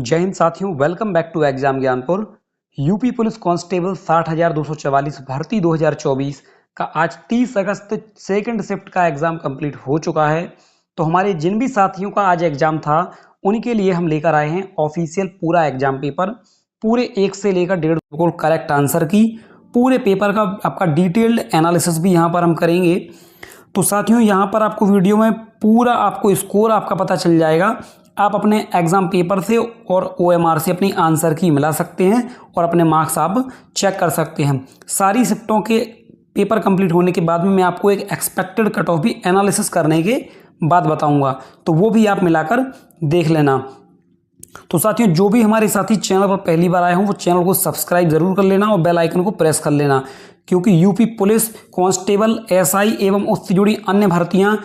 जय हिंद साथियों, welcome back to exam Gyanpur. UP police constable 60,244 भर्ती 2024 का आज 30 अगस्त सेकंड शिफ्ट का एग्जाम कंप्लीट हो चुका है। तो हमारे जिन भी साथियों का आज एग्जाम था उनके लिए हम लेकर आए हैं ऑफिशियल पूरा एग्जाम पेपर, पूरे 1 से लेकर 1.5 बिल्कुल करेक्ट आंसर की पूरे पेपर का आपका डिटेल्ड एनालिसिस भी यहाँ पर हम करेंगे। तो साथियों यहाँ पर आपको वीडियो में पूरा आपको स्कोर आपका पता चल जाएगा। आप अपने एग्ज़ाम पेपर से और OMR से अपनी आंसर की मिला सकते हैं और अपने मार्क्स आप चेक कर सकते हैं। सारी शिफ्टों के पेपर कंप्लीट होने के बाद में मैं आपको एक एक्सपेक्टेड कट ऑफ भी एनालिसिस करने के बाद बताऊंगा, तो वो भी आप मिलाकर देख लेना। तो साथियों जो भी हमारे साथी चैनल पर पहली बार आए हों वो चैनल को सब्सक्राइब जरूर कर लेना और बेल आइकन को प्रेस कर लेना, क्योंकि यूपी पुलिस कांस्टेबल SI एवं उससे जुड़ी अन्य भर्तियां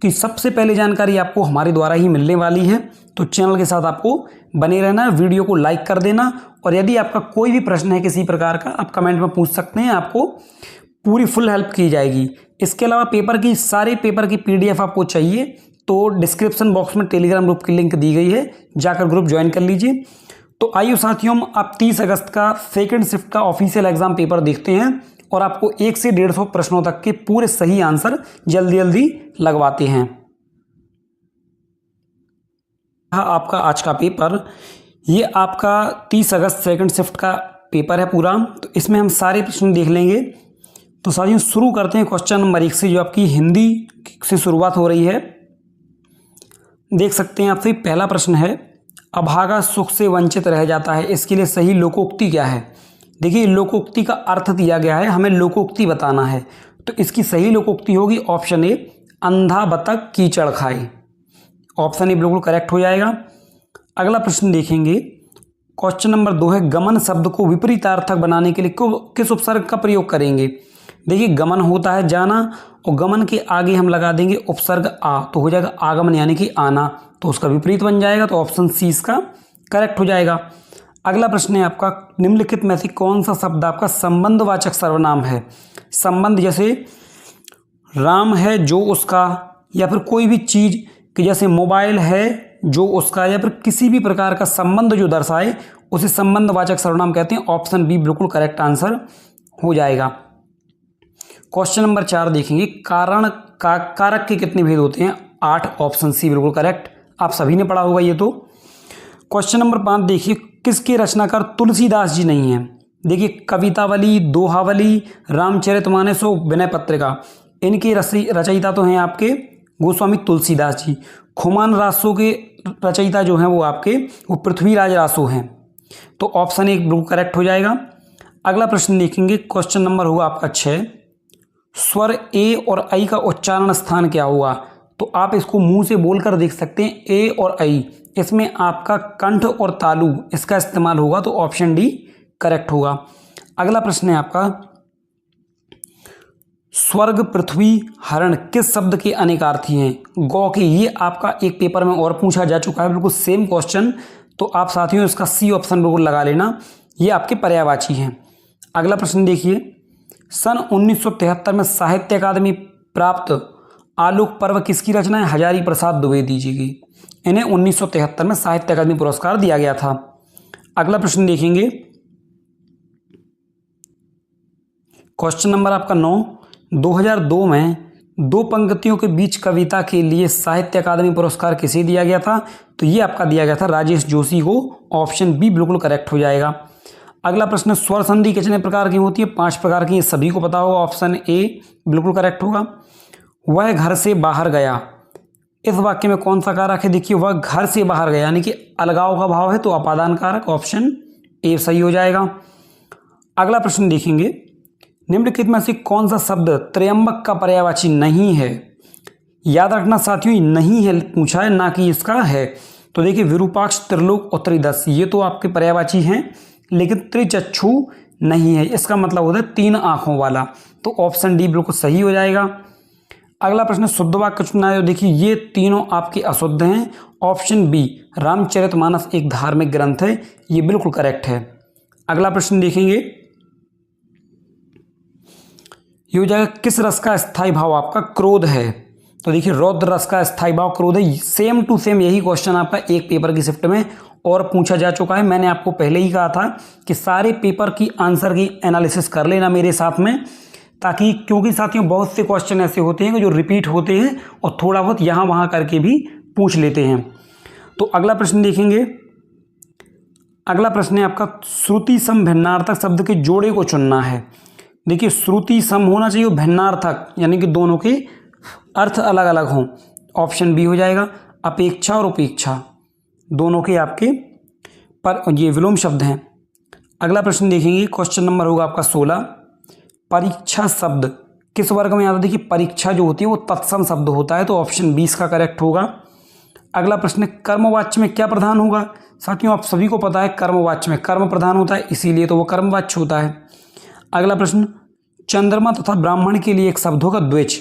की सबसे पहले जानकारी आपको हमारे द्वारा ही मिलने वाली है। तो चैनल के साथ आपको बने रहना, वीडियो को लाइक कर देना और यदि आपका कोई भी प्रश्न है किसी प्रकार का आप कमेंट में पूछ सकते हैं, आपको पूरी फुल हेल्प की जाएगी। इसके अलावा सारे पेपर की PDF आपको चाहिए तो डिस्क्रिप्शन बॉक्स में टेलीग्राम ग्रुप की लिंक दी गई है, जाकर ग्रुप ज्वाइन कर लीजिए। तो आइए साथियों आप 30 अगस्त का सेकंड शिफ्ट का ऑफिशियल एग्जाम पेपर देखते हैं और आपको 1 से 150 प्रश्नों तक के पूरे सही आंसर जल्दी जल्दी लगवाते हैं। आपका आज का पेपर, ये आपका 30 अगस्त सेकंड शिफ्ट का पेपर है पूरा, तो इसमें हम सारे प्रश्न देख लेंगे। तो साथियों शुरू करते हैं क्वेश्चन नंबर 1 से, जो आपकी हिंदी से शुरुआत हो रही है। देख सकते हैं आपसे पहला प्रश्न है, अभागा सुख से वंचित रह जाता है, इसके लिए सही लोकोक्ति क्या है। देखिए लोकोक्ति का अर्थ दिया गया है, हमें लोकोक्ति बताना है, तो इसकी सही लोकोक्ति होगी ऑप्शन ए, अंधा बतख कीचड़ खाए। ऑप्शन ए बिल्कुल करेक्ट हो जाएगा। अगला प्रश्न देखेंगे, क्वेश्चन नंबर 2 है, गमन शब्द को विपरीतार्थक बनाने के लिए किस उपसर्ग का प्रयोग करेंगे। देखिए गमन होता है जाना और गमन के आगे हम लगा देंगे उपसर्ग आ, तो हो जाएगा आगमन यानी कि आना, तो उसका विपरीत बन जाएगा, तो ऑप्शन सी इसका करेक्ट हो जाएगा। अगला प्रश्न है आपका, निम्नलिखित में से कौन सा शब्द आपका संबंधवाचक सर्वनाम है। संबंध जैसे राम है जो उसका, या फिर कोई भी चीज कि जैसे मोबाइल है जो उसका, या फिर किसी भी प्रकार का संबंध जो दर्शाए उसे संबंधवाचक सर्वनाम कहते हैं। ऑप्शन बी बिल्कुल करेक्ट आंसर हो जाएगा। क्वेश्चन नंबर 4 देखेंगे, कारक के कितने भेद होते हैं। 8, ऑप्शन सी बिल्कुल करेक्ट, आप सभी ने पढ़ा होगा ये तो। क्वेश्चन नंबर 5 देखिए, किसके रचनाकार तुलसीदास जी नहीं है। देखिए कवितावली, दोहावली, रामचरितमानस और विनय पत्रिका, इनके रचयिता तो हैं आपके गोस्वामी तुलसीदास जी। खुमान रासों के रचयिता जो हैं वो पृथ्वीराज रासो हैं, तो ऑप्शन 1 बिल्कुल करेक्ट हो जाएगा। अगला प्रश्न देखेंगे, क्वेश्चन नंबर होगा आपका 6, स्वर ए और आई का उच्चारण स्थान क्या हुआ। तो आप इसको मुंह से बोलकर देख सकते हैं, ए और आई, इसमें आपका कंठ और तालु इसका इस्तेमाल होगा, तो ऑप्शन डी करेक्ट होगा। अगला प्रश्न है आपका, स्वर्ग पृथ्वी हरण किस शब्द के अनेकार्थी हैं। गौ के, ये आपका एक पेपर में और पूछा जा चुका है, बिल्कुल सेम क्वेश्चन, तो आप साथियों इसका सी ऑप्शन बिल्कुल लगा लेना, ये आपके पर्यायवाची हैं। अगला प्रश्न देखिए, सन 1973 में साहित्य अकादमी प्राप्त आलोक पर्व किसकी रचना है। हजारी प्रसाद द्विवेदी जी की, इन्हें 1973 में साहित्य अकादमी पुरस्कार दिया गया था। अगला प्रश्न देखेंगे, क्वेश्चन नंबर आपका 9, 2002 में 2 पंक्तियों के बीच कविता के लिए साहित्य अकादमी पुरस्कार किसे दिया गया था। तो ये आपका दिया गया था राजेश जोशी को, ऑप्शन बी बिल्कुल करेक्ट हो जाएगा। अगला प्रश्न, स्वर संधि कितने प्रकार की होती है। 5 प्रकार की, ये सभी को पता होगा, ऑप्शन ए बिल्कुल करेक्ट होगा। वह घर से बाहर गया, इस वाक्य में कौन सा कारक है। देखिए वह घर से बाहर गया यानी कि अलगाव का भाव है, तो अपादान कारक, ऑप्शन ए सही हो जाएगा। अगला प्रश्न देखेंगे, निम्नलिखित में से कौन सा शब्द त्रयंबक का पर्यायवाची नहीं है। याद रखना साथियों, नहीं है पूछा है, ना कि इसका है। तो देखिए विरूपाक्ष, त्रिलोक और त्रिदश, ये तो आपके पर्यायवाची हैं, लेकिन त्रिचक्षु नहीं है, इसका मतलब होता है 3 आंखों वाला, तो ऑप्शन डी बिल्कुल सही हो जाएगा। अगला प्रश्न, शुद्ध वाक्य चुनना है। देखिए ये तीनों आपके अशुद्ध हैं, ऑप्शन बी रामचरितमानस एक धार्मिक ग्रंथ है, ये बिल्कुल करेक्ट है। अगला प्रश्न देखेंगे, ये हो जाएगा, किस रस का स्थायी भाव आपका क्रोध है। तो देखिए रौद्र रस का स्थायी भाव क्रोध है। सेम टू सेम यही क्वेश्चन आपका एक पेपर की शिफ्ट में और पूछा जा चुका है। मैंने आपको पहले ही कहा था कि सारे पेपर की आंसर की एनालिसिस कर लेना मेरे साथ में, ताकि क्योंकि साथियों बहुत से क्वेश्चन ऐसे होते हैं जो रिपीट होते हैं और थोड़ा बहुत यहाँ वहाँ करके भी पूछ लेते हैं। तो अगला प्रश्न देखेंगे। अगला प्रश्न है आपका श्रुति सम भिन्नार्थक शब्द के जोड़े को चुनना है। देखिए श्रुति सम होना चाहिए, भिन्नार्थक यानी कि दोनों के अर्थ अलग अलग हों। ऑप्शन बी हो जाएगा। अपेक्षा और उपेक्षा दोनों के आपके पर ये विलोम शब्द हैं। अगला प्रश्न देखेंगे, क्वेश्चन नंबर होगा आपका 16। परीक्षा शब्द किस वर्ग में आता है? देखिए परीक्षा जो होती है वो तत्सम शब्द होता है, तो ऑप्शन 20 का करेक्ट होगा। अगला प्रश्न है कर्मवाच्य में क्या प्रधान होगा? साथियों आप सभी को पता है कर्मवाच्य में कर्म प्रधान होता है, इसीलिए तो वो कर्मवाच्य होता है। अगला प्रश्न, चंद्रमा तथा ब्राह्मण के लिए एक शब्द होगा द्विज।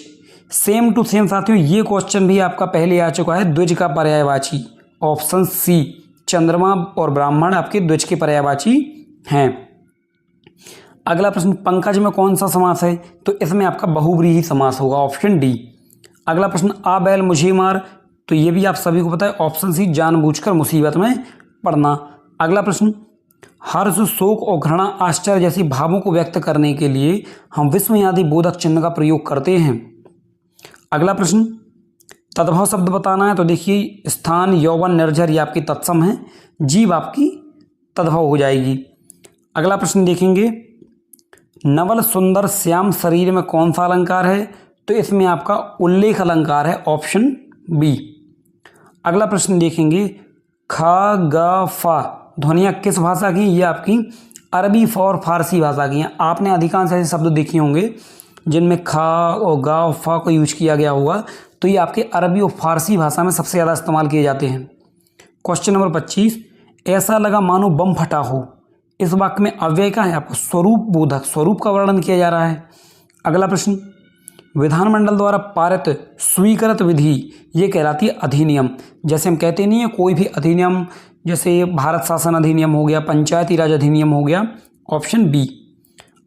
सेम टू सेम साथियों ये क्वेश्चन भी आपका पहले आ चुका है, द्विज का पर्यायवाची। ऑप्शन सी, चंद्रमा और ब्राह्मण आपके द्विज के पर्यायवाची हैं। अगला प्रश्न, पंकज में कौन सा समास है? तो इसमें आपका बहुव्रीहि समास होगा, ऑप्शन डी। अगला प्रश्न, आ बैल मुझे मार, तो ये भी आप सभी को पता है, ऑप्शन सी, जानबूझकर मुसीबत में पड़ना। अगला प्रश्न, हर्ष, शोक और घृणा, आश्चर्य जैसी भावों को व्यक्त करने के लिए हम विस्मयादि बोधक चिन्ह का प्रयोग करते हैं। अगला प्रश्न, तद्भव शब्द बताना है, तो देखिए स्थान, यौवन, निर्झर ये आपकी तत्सम है, जीव आपकी तद्भव हो जाएगी। अगला प्रश्न देखेंगे, नवल सुंदर श्याम शरीर में कौन सा अलंकार है? तो इसमें आपका उल्लेख अलंकार है, ऑप्शन बी। अगला प्रश्न देखेंगे, ख ग फ ध्वनियाँ किस भाषा की? ये आपकी अरबी और फारसी भाषा की हैं। आपने अधिकांश ऐसे शब्द देखे होंगे जिनमें ख और ग और फ को यूज किया गया होगा, तो ये आपके अरबी और फारसी भाषा में सबसे ज़्यादा इस्तेमाल किए जाते हैं। क्वेश्चन नंबर 25, ऐसा लगा मानो बम फटा हो, इस वाक्य में अव्यय का है आपको स्वरूप बोधक, स्वरूप का वर्णन किया जा रहा है। अगला प्रश्न, विधानमंडल द्वारा पारित स्वीकृत विधि ये कहलाती है अधिनियम। जैसे हम कहते नहीं है कोई भी अधिनियम, जैसे भारत शासन अधिनियम हो गया, पंचायती राज अधिनियम हो गया, ऑप्शन बी।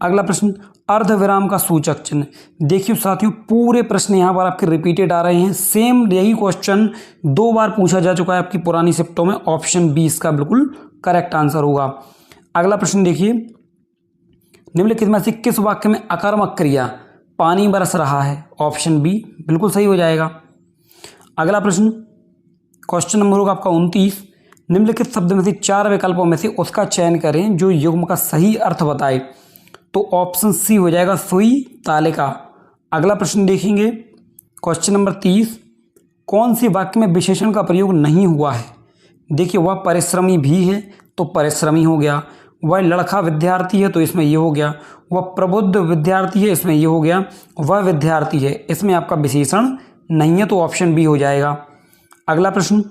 अगला प्रश्न, अर्धविराम का सूचक चिन्ह। देखिए साथियों पूरे प्रश्न यहाँ पर आपके रिपीटेड आ रहे हैं, सेम यही क्वेश्चन 2 बार पूछा जा चुका है आपकी पुरानी शिफ्टों में, ऑप्शन बी इसका बिल्कुल करेक्ट आंसर होगा। अगला प्रश्न देखिए, निम्नलिखित में से किस वाक्य में अकर्मक क्रिया पानी बरस रहा है? ऑप्शन बी बिल्कुल सही हो जाएगा। अगला प्रश्न, क्वेश्चन नंबर होगा आपका 29, निम्नलिखित शब्द में से 4 विकल्पों में से उसका चयन करें जो युग्म का सही अर्थ बताए। तो ऑप्शन सी हो जाएगा, सुई तालिका। अगला प्रश्न देखेंगे, क्वेश्चन नंबर 30, कौन सी वाक्य में विशेषण का प्रयोग नहीं हुआ है? देखिए वह परिश्रमी भी है, तो परिश्रमी हो गया। वह लड़का विद्यार्थी है, तो इसमें ये हो गया। वह प्रबुद्ध विद्यार्थी है, इसमें ये हो गया। वह विद्यार्थी है, इसमें आपका विशेषण नहीं है, तो ऑप्शन बी हो जाएगा। अगला प्रश्न,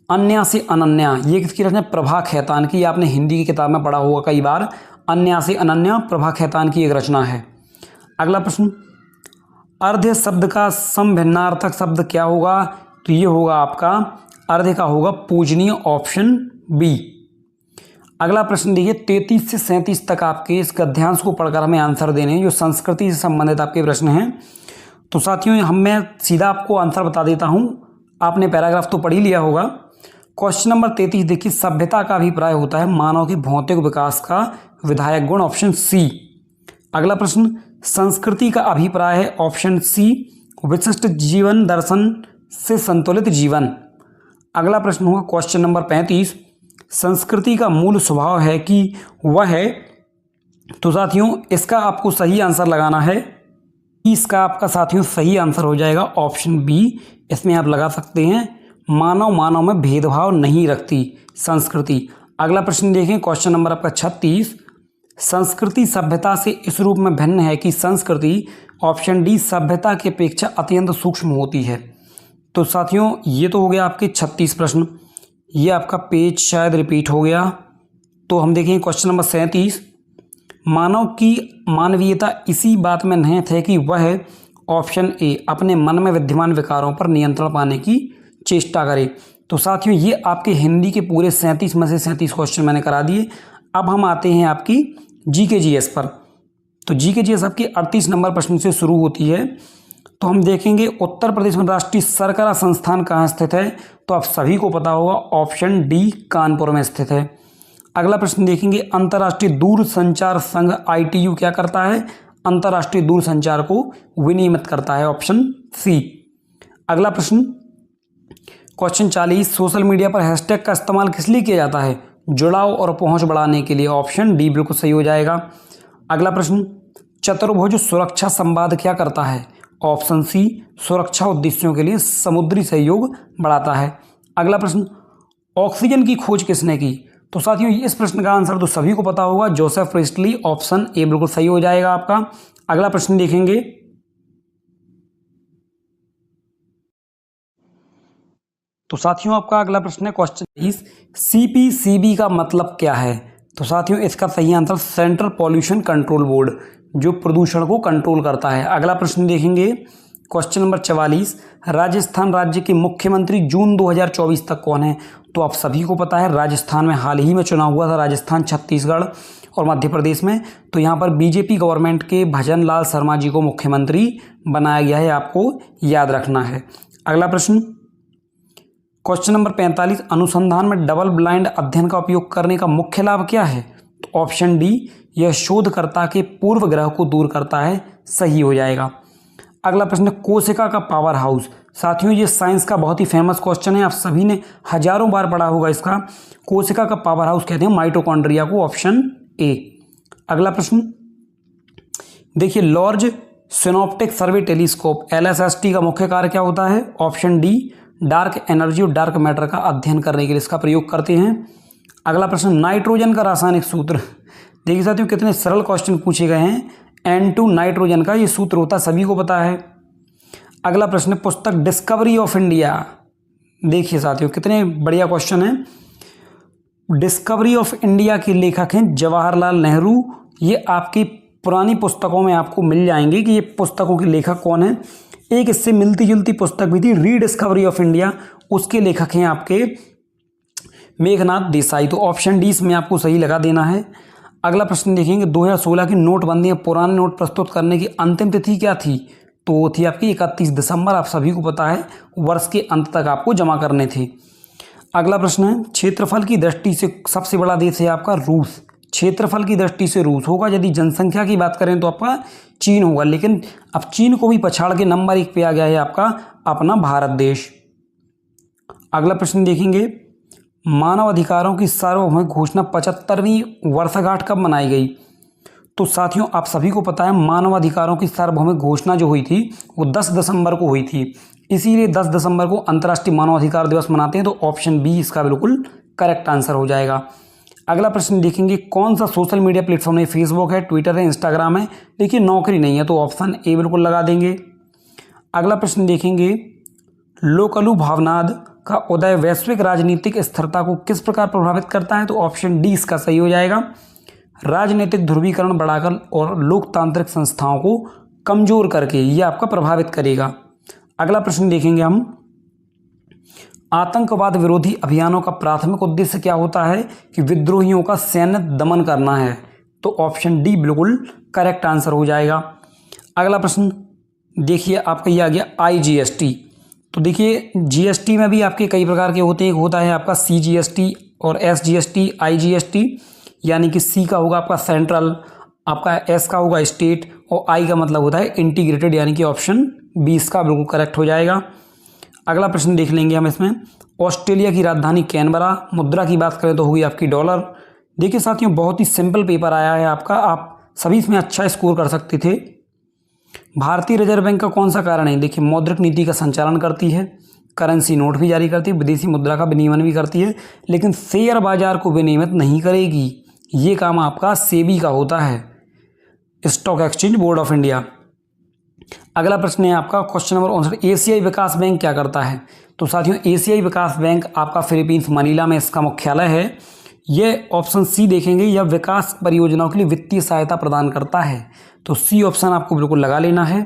अन्या से अनन्या ये किसकी रचना? प्रभा खैतान की। आपने हिंदी की किताब में पढ़ा होगा कई बार, अन्या से अनन्या प्रभा खैतान की एक रचना है। अगला प्रश्न, अर्ध शब्द का समभिन्नार्थक शब्द क्या होगा? तो ये होगा आपका अर्ध का होगा पूजनीय, ऑप्शन बी। अगला प्रश्न देखिए, 33 से 37 तक आपके इस गद्यांश को पढ़कर हमें आंसर देने हैं, जो संस्कृति से संबंधित आपके प्रश्न हैं। तो साथियों मैं सीधा आपको आंसर बता देता हूँ, आपने पैराग्राफ तो पढ़ ही लिया होगा। क्वेश्चन नंबर 33 देखिए, सभ्यता का अभिप्राय होता है मानव के भौतिक विकास का विधायक गुण, ऑप्शन सी। अगला प्रश्न, संस्कृति का अभिप्राय है, ऑप्शन सी, विशिष्ट जीवन दर्शन से संतुलित जीवन। अगला प्रश्न होगा क्वेश्चन नंबर 35, संस्कृति का मूल स्वभाव है कि वह है। तो साथियों इसका आपको सही आंसर लगाना है, इसका आपका साथियों सही आंसर हो जाएगा ऑप्शन बी। इसमें आप लगा सकते हैं, मानव में भेदभाव नहीं रखती संस्कृति। अगला प्रश्न देखें, क्वेश्चन नंबर आपका 36, संस्कृति सभ्यता से इस रूप में भिन्न है कि संस्कृति, ऑप्शन डी, सभ्यता की अपेक्षा अत्यंत सूक्ष्म होती है। तो साथियों ये तो हो गया आपके 36 प्रश्न, ये आपका पेज शायद रिपीट हो गया। तो हम देखें क्वेश्चन नंबर 37, मानव की मानवीयता इसी बात में निहित है कि वह, ऑप्शन ए, अपने मन में विद्यमान विकारों पर नियंत्रण पाने की चेष्टा करे। तो साथियों ये आपके हिंदी के पूरे 37 में से 37 क्वेश्चन मैंने करा दिए। अब हम आते हैं आपकी जीके जीएस पर। तो जीके जीएस आपकी 38 नंबर प्रश्न से शुरू होती है। तो हम देखेंगे उत्तर प्रदेश में राष्ट्रीय सरकरा संस्थान कहाँ स्थित है, तो आप सभी को पता होगा ऑप्शन डी कानपुर में स्थित है। अगला प्रश्न देखेंगे अंतर्राष्ट्रीय दूरसंचार संघ ITU क्या करता है, अंतर्राष्ट्रीय दूरसंचार को विनियमित करता है, ऑप्शन सी। अगला प्रश्न क्वेश्चन 40 सोशल मीडिया पर हैशटैग का इस्तेमाल किस लिए किया जाता है, जुड़ाव और पहुंच बढ़ाने के लिए, ऑप्शन डी बिल्कुल सही हो जाएगा। अगला प्रश्न चतुर्भुज सुरक्षा संवाद क्या करता है, ऑप्शन सी सुरक्षा उद्देश्यों के लिए समुद्री सहयोग बढ़ाता है। अगला प्रश्न ऑक्सीजन की खोज किसने की, तो साथियों इस प्रश्न का आंसर तो सभी को पता होगा, जोसेफ प्रिस्टली, ऑप्शन ए बिल्कुल सही हो जाएगा आपका। अगला प्रश्न देखेंगे तो साथियों आपका अगला प्रश्न है क्वेश्चन 20 CPCB का मतलब क्या है, तो साथियों इसका सही answer central pollution control board, जो प्रदूषण को कंट्रोल करता है। अगला प्रश्न देखेंगे क्वेश्चन नंबर 44 राजस्थान राज्य के मुख्यमंत्री जून 2024 तक कौन है, तो आप सभी को पता है राजस्थान में हाल ही में चुनाव हुआ था, राजस्थान, छत्तीसगढ़ और मध्य प्रदेश में, तो यहाँ पर बीजेपी गवर्नमेंट के भजन लाल शर्मा जी को मुख्यमंत्री बनाया गया है, आपको याद रखना है। अगला प्रश्न क्वेश्चन नंबर 45 अनुसंधान में डबल ब्लाइंड अध्ययन का उपयोग करने का मुख्य लाभ क्या है, तो ऑप्शन डी यह शोधकर्ता के पूर्व ग्रह को दूर करता है, सही हो जाएगा। अगला प्रश्न कोशिका का पावर हाउस, साथियों ये साइंस का बहुत ही फेमस क्वेश्चन है, आप सभी ने हजारों बार पढ़ा होगा इसका। कोशिका का पावर हाउस कहते हैं माइटोकॉन्ड्रिया को, ऑप्शन ए। अगला प्रश्न देखिए लॉर्ज सिनॉप्टिक सर्वे टेलीस्कोप LSST का मुख्य कार्य क्या होता है, ऑप्शन डी डार्क एनर्जी और डार्क मैटर का अध्ययन करने के लिए इसका प्रयोग करते हैं। अगला प्रश्न नाइट्रोजन का रासायनिक सूत्र, देखिए साथियों कितने सरल क्वेश्चन पूछे गए हैं, N2 नाइट्रोजन का ये सूत्र होता है, सभी को पता है। अगला प्रश्न पुस्तक डिस्कवरी ऑफ इंडिया, देखिए साथियों कितने बढ़िया क्वेश्चन है। डिस्कवरी ऑफ इंडिया के लेखक हैं जवाहरलाल नेहरू, ये आपकी पुरानी पुस्तकों में आपको मिल जाएंगे कि ये पुस्तकों के लेखक कौन है। एक इससे मिलती जुलती पुस्तक भी थी रीडिस्कवरी ऑफ इंडिया, उसके लेखक हैं आपके मेघनाथ देसाई, तो ऑप्शन डी इसमें आपको सही लगा देना है। अगला प्रश्न देखेंगे 2016 की नोटबंदी में पुराने नोट प्रस्तुत करने की अंतिम तिथि क्या थी, तो वो थी आपकी 31 दिसंबर, आप सभी को पता है वर्ष के अंत तक आपको जमा करने थे। अगला प्रश्न है क्षेत्रफल की दृष्टि से सबसे बड़ा देश है आपका रूस, क्षेत्रफल की दृष्टि से रूस होगा, यदि जनसंख्या की बात करें तो आपका चीन होगा, लेकिन अब चीन को भी पछाड़ के नंबर 1 पे आ गया है आपका अपना भारत देश। अगला प्रश्न देखेंगे मानव अधिकारों की सार्वभौमिक घोषणा 75वीं वर्षगांठ कब मनाई गई, तो साथियों आप सभी को पता है मानव अधिकारों की सार्वभौमिक घोषणा जो हुई थी वो 10 दिसंबर को हुई थी, इसीलिए 10 दिसंबर को अंतर्राष्ट्रीय मानव अधिकार दिवस मनाते हैं, तो ऑप्शन बी इसका बिल्कुल करेक्ट आंसर हो जाएगा। अगला प्रश्न देखेंगे कौन सा सोशल मीडिया प्लेटफॉर्म है, फेसबुक है, ट्विटर है, इंस्टाग्राम है, देखिए नौकरी नहीं है तो ऑप्शन ए बिल्कुल लगा देंगे। अगला प्रश्न देखेंगे लोकलु भावनाद का उदय वैश्विक राजनीतिक स्थिरता को किस प्रकार प्रभावित करता है, तो ऑप्शन डी इसका सही हो जाएगा, राजनीतिक ध्रुवीकरण बढ़ाकर और लोकतांत्रिक संस्थाओं को कमजोर करके ये आपका प्रभावित करेगा। अगला प्रश्न देखेंगे हम आतंकवाद विरोधी अभियानों का प्राथमिक उद्देश्य क्या होता है, कि विद्रोहियों का सैन्य दमन करना है, तो ऑप्शन डी बिल्कुल करेक्ट आंसर हो जाएगा। अगला प्रश्न देखिए आपका ये आ गया IGST, तो देखिए GST में भी आपके कई प्रकार के होते हैं, एक होता है आपका CGST और SGST, IGST यानी कि C का होगा आपका सेंट्रल, आपका S का होगा स्टेट और I का मतलब होता है इंटीग्रेटेड, यानी कि ऑप्शन 20 का बिल्कुल करेक्ट हो जाएगा। अगला प्रश्न देख लेंगे हम इसमें ऑस्ट्रेलिया की राजधानी कैनबरा, मुद्रा की बात करें तो होगी आपकी डॉलर। देखिए साथियों बहुत ही सिंपल पेपर आया है आपका, आप सभी इसमें अच्छा स्कोर कर सकते थे। भारतीय रिजर्व बैंक का कौन सा कारण है, देखिए मौद्रिक नीति का संचालन करती है, करेंसी नोट भी जारी करती है, विदेशी मुद्रा का विनियमन भी करती है, लेकिन शेयर बाजार को विनियमित नहीं करेगी, ये काम आपका सेबी का होता है, stock exchange board of India. अगला प्रश्न है आपका क्वेश्चन नंबर 59 एशियाई विकास बैंक क्या करता है, तो साथियों एशियाई विकास बैंक आपका फिलीपींस मनीला में इसका मुख्यालय है, ये ऑप्शन सी देखेंगे, यह विकास परियोजनाओं के लिए वित्तीय सहायता प्रदान करता है, तो सी ऑप्शन आपको बिल्कुल लगा लेना है।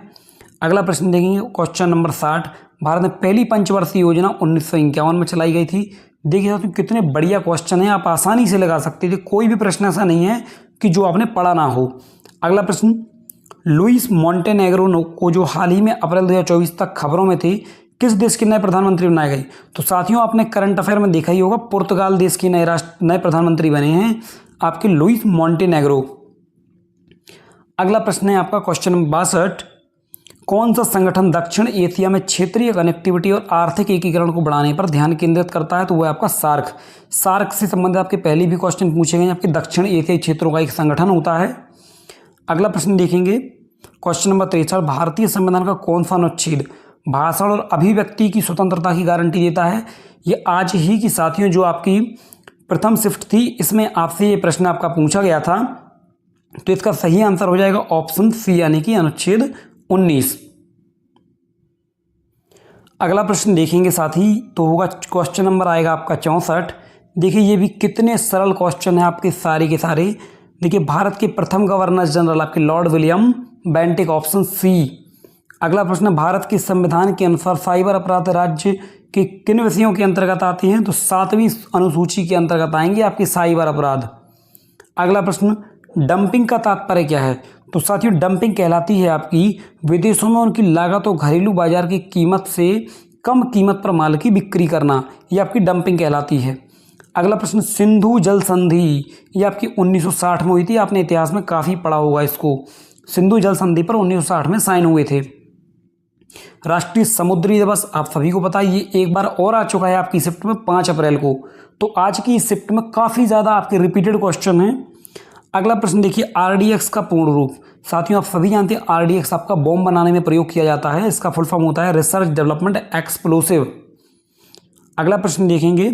अगला प्रश्न देखेंगे क्वेश्चन नंबर 60 भारत में पहली पंचवर्षीय योजना 1951 में चलाई गई थी। देखिए साथियों कितने बढ़िया क्वेश्चन है, आप आसानी से लगा सकते थे, कोई भी प्रश्न ऐसा नहीं है कि जो आपने पढ़ा ना हो। अगला प्रश्न लुइस मॉन्टेनेग्रो को जो हाल ही में अप्रैल 2024 तक खबरों में थे, किस देश के नए प्रधानमंत्री बनाए गए? तो साथियों आपने करंट अफेयर में देखा ही होगा, पुर्तगाल देश के नए प्रधानमंत्री बने हैं आपके लुइस मॉन्टेनेग्रो। अगला प्रश्न है आपका क्वेश्चन नंबर 62, कौन सा संगठन दक्षिण एशिया में क्षेत्रीय कनेक्टिविटी और आर्थिक एकीकरण को बढ़ाने पर ध्यान केंद्रित करता है? तो वो है आपका सार्क। सार्क से संबंधित आपके पहले भी क्वेश्चन पूछे गए, आपके दक्षिण एशियाई क्षेत्रों का एक संगठन होता है। अगला प्रश्न देखेंगे क्वेश्चन नंबर 63, भारतीय संविधान का कौन सा अनुच्छेद भाषण और अभिव्यक्ति की स्वतंत्रता की गारंटी देता है? ये आज ही की साथियों जो आपकी प्रथम शिफ्ट थी, इसमें आपसे ये प्रश्न आपका पूछा गया था, तो इसका सही आंसर हो जाएगा ऑप्शन सी, यानी कि अनुच्छेद 19। अगला प्रश्न देखेंगे साथी, तो होगा क्वेश्चन नंबर आएगा आपका 64। देखिए ये भी कितने सरल क्वेश्चन है आपके सारे के सारे। देखिए भारत के प्रथम गवर्नर जनरल आपके lord William Bentinck, option C. अगला प्रश्न, भारत के संविधान के अनुसार साइबर अपराध राज्य के किन विषयों के अंतर्गत आते हैं? तो 7वीं अनुसूची के अंतर्गत आएंगे आपके साइबर अपराध। अगला प्रश्न, डंपिंग का तात्पर्य क्या है? तो साथियों डंपिंग कहलाती है आपकी विदेशों में उनकी लागत और घरेलू बाजार की कीमत से कम कीमत पर माल की बिक्री करना, ये आपकी डंपिंग कहलाती है। अगला प्रश्न, सिंधु जल संधि, ये आपकी 1960 में हुई थी, आपने इतिहास में काफ़ी पढ़ा होगा इसको। सिंधु जल संधि पर 1960 में साइन हुए थे। राष्ट्रीय समुद्री दिवस आप सभी को पता है, ये एक बार और आ चुका है आपकी शिफ्ट में 5 अप्रैल को। तो आज की इस शिफ्ट में काफ़ी ज़्यादा आपके रिपीटेड क्वेश्चन हैं। अगला प्रश्न देखिए, आरडीएक्स का पूर्ण रूप। साथियों आप सभी जानते हैं आरडीएक्स आपका बॉम्ब बनाने में प्रयोग किया जाता है, इसका फुल फॉर्म होता है रिसर्च डेवलपमेंट एक्सप्लोसिव। अगला प्रश्न देखेंगे,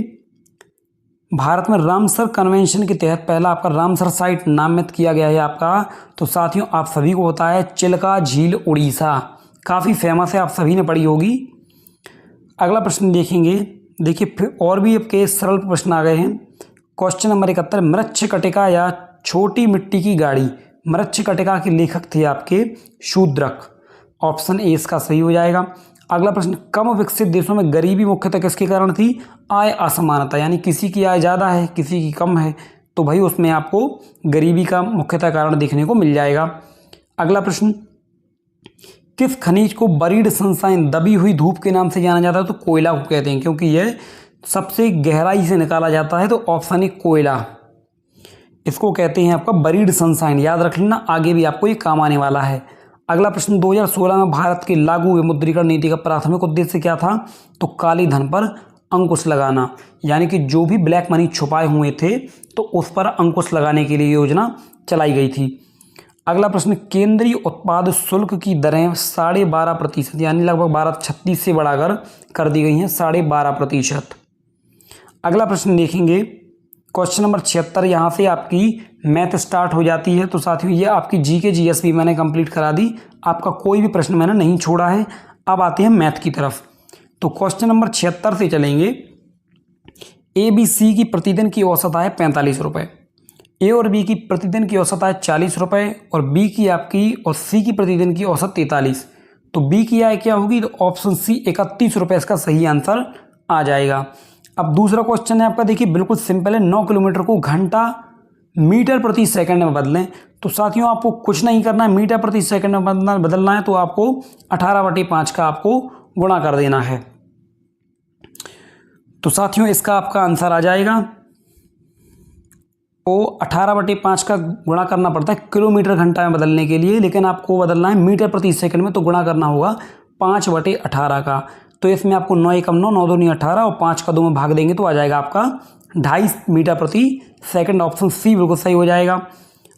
भारत में रामसर कन्वेंशन के तहत पहला आपका रामसर साइट नामित किया गया है आपका, तो साथियों आप सभी को पता है चिल्का झील उड़ीसा, काफ़ी फेमस है, आप सभी ने पढ़ी होगी। अगला प्रश्न देखेंगे, देखिए फिर और भी आपके सरल प्रश्न आ गए हैं। क्वेश्चन नंबर 71, मृच्छकटिका या छोटी मिट्टी की गाड़ी, मृच्छकटिका के लेखक थे आपके शूद्रक, ऑप्शन ए इसका सही हो जाएगा। अगला प्रश्न, कम विकसित देशों में गरीबी मुख्यतः किसके कारण थी? आय असमानता, यानी किसी की आय ज़्यादा है किसी की कम है, तो भाई उसमें आपको गरीबी का मुख्यतः कारण देखने को मिल जाएगा। अगला प्रश्न, किस खनिज को बरीड सनशाइन, दबी हुई धूप के नाम से जाना जाता है? तो कोयला को कहते हैं, क्योंकि यह सबसे गहराई से निकाला जाता है, तो ऑप्शन ए कोयला, इसको कहते हैं आपका बरीड सनशाइन, याद रख लेना, आगे भी आपको ये काम आने वाला है। अगला प्रश्न, 2016 में भारत की लागू विमुद्रीकरण नीति का प्राथमिक उद्देश्य क्या था? तो काले धन पर अंकुश लगाना, यानी कि जो भी ब्लैक मनी छुपाए हुए थे तो उस पर अंकुश लगाने के लिए योजना चलाई गई थी। अगला प्रश्न, केंद्रीय उत्पाद शुल्क की दरें 12.5%, यानी लगभग 12.36 से बढ़ाकर कर दी गई हैं 12.5%। अगला प्रश्न देखेंगे क्वेश्चन नंबर 76, यहाँ से आपकी मैथ स्टार्ट हो जाती है। तो साथियों ये आपकी जीके जीएस भी मैंने कंप्लीट करा दी, आपका कोई भी प्रश्न मैंने नहीं छोड़ा है। अब आते हैं मैथ की तरफ। तो क्वेश्चन नंबर 76 से चलेंगे। ए बी सी की प्रतिदिन की औसत आय 45 रुपये, ए और बी की प्रतिदिन की औसत आय 40 रुपये, और बी की आपकी और सी की प्रतिदिन की औसत 43। तो बी की आय क्या होगी? तो ऑप्शन सी 31 रुपये इसका सही आंसर आ जाएगा। अब दूसरा क्वेश्चन है आपका, देखिए बिल्कुल सिंपल है, 9 किलोमीटर को घंटा मीटर प्रति सेकंड में बदलें। तो साथियों आपको कुछ नहीं करना है, मीटर प्रति सेकंड में बदलना है, तो आपको 18/5 का आपको गुणा कर देना है। तो साथियों इसका आपका आंसर आ जाएगा, तो 18/5 का गुणा करना पड़ता है किलोमीटर घंटा में बदलने के लिए, लेकिन आपको बदलना है मीटर प्रति सेकंड में, तो गुणा करना होगा 5/18 का। तो इसमें आपको 9 एकम 9, 9 दूनी 18 और 5 का 2 में भाग देंगे तो आ जाएगा आपका 2.5 मीटर प्रति सेकंड, ऑप्शन सी बिल्कुल सही हो जाएगा।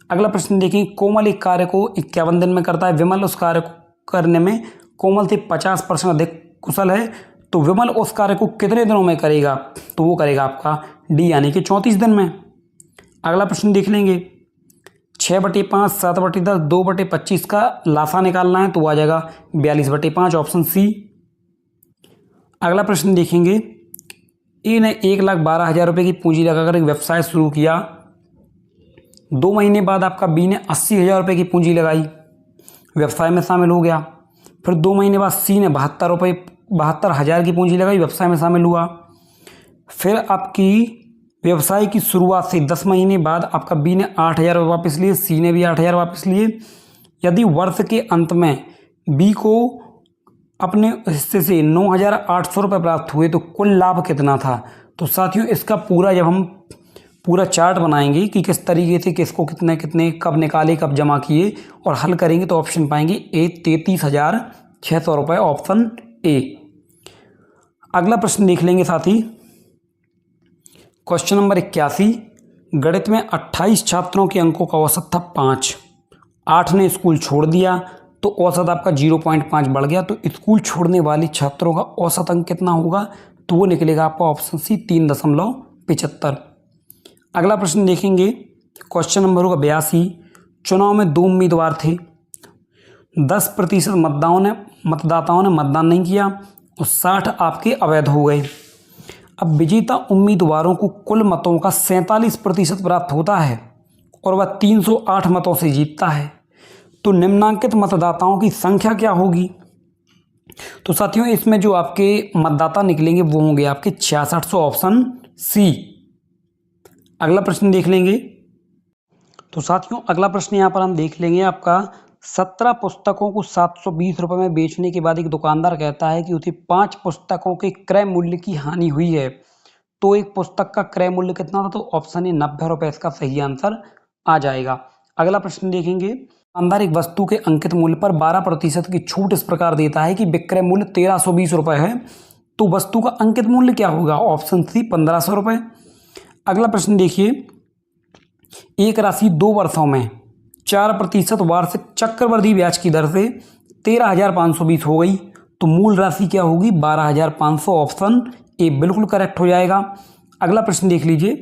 अगला प्रश्न देखिए, कोमल एक कार्य को 51 दिन में करता है, विमल उस कार्य को करने में कोमल से 50% अधिक कुशल है, तो विमल उस कार्य को कितने दिनों में करेगा? तो वो करेगा आपका डी, यानी कि 34 दिन में। अगला प्रश्न देख लेंगे, 6/5, 7/10, 2/25 का लासा निकालना है, तो आ जाएगा 42/5, ऑप्शन सी। अगला प्रश्न देखेंगे, ए ने 1,12,000 रुपये की पूंजी लगाकर एक व्यवसाय शुरू किया, 2 महीने बाद आपका बी ने 80,000 रुपये की पूंजी लगाई, व्यवसाय में शामिल हो गया। फिर 2 महीने बाद सी ने 72,000 की पूंजी लगाई, व्यवसाय में शामिल हुआ। फिर आपकी व्यवसाय की शुरुआत से 10 महीने बाद आपका बी ने 8,000 वापस लिए, सी ने भी 8,000 वापस लिए। यदि वर्ष के अंत में बी को अपने हिस्से से 9,800 रुपये प्राप्त हुए तो कुल लाभ कितना था। तो साथियों इसका पूरा जब हम पूरा चार्ट बनाएंगे कि किस तरीके से किसको कितने कितने कब निकाले कब जमा किए और हल करेंगे तो ऑप्शन पाएंगे ए 33,600 रुपये, ऑप्शन ए। अगला प्रश्न देख लेंगे साथी, क्वेश्चन नंबर 81। गणित में 28 छात्रों के अंकों का औसत था 5, 8 ने स्कूल छोड़ दिया तो औसत आपका 0.5 बढ़ गया। तो स्कूल छोड़ने वाले छात्रों का औसत अंक कितना होगा, तो वो निकलेगा आपका ऑप्शन सी 3.75। अगला प्रश्न देखेंगे, क्वेश्चन नंबर होगा 82। चुनाव में 2 उम्मीदवार थे, 10% मतदाताओं ने मतदान नहीं किया और 60 आपके अवैध हो गए। अब विजेता उम्मीदवारों को कुल मतों का 47% प्राप्त होता है और वह 308 मतों से जीतता है। तो निम्नांकित मतदाताओं की संख्या क्या होगी। तो साथियों इसमें जो आपके मतदाता निकलेंगे वो होंगे आपके 6600, ऑप्शन सी। अगला प्रश्न देख लेंगे। तो साथियों अगला प्रश्न यहाँ पर हम देख लेंगे आपका 17 पुस्तकों को 720 रुपये में बेचने के बाद एक दुकानदार कहता है कि उसे 5 पुस्तकों के क्रय मूल्य की हानि हुई है। तो एक पुस्तक का क्रय मूल्य कितना था, तो ऑप्शन ए 90 रुपये इसका सही आंसर आ जाएगा। अगला प्रश्न देखेंगे, दुकानदार एक वस्तु के अंकित मूल्य पर 12% की छूट इस प्रकार देता है कि विक्रय मूल्य 1320 रुपये है। तो वस्तु का अंकित मूल्य क्या होगा, ऑप्शन सी 1500 रुपये। अगला प्रश्न देखिए, एक राशि 2 वर्षों में 4% वार्षिक चक्रवृद्धि ब्याज की दर से 13,520 हो गई तो मूल राशि क्या होगी, 12,500, ऑप्शन ए बिल्कुल करेक्ट हो जाएगा। अगला प्रश्न देख लीजिए,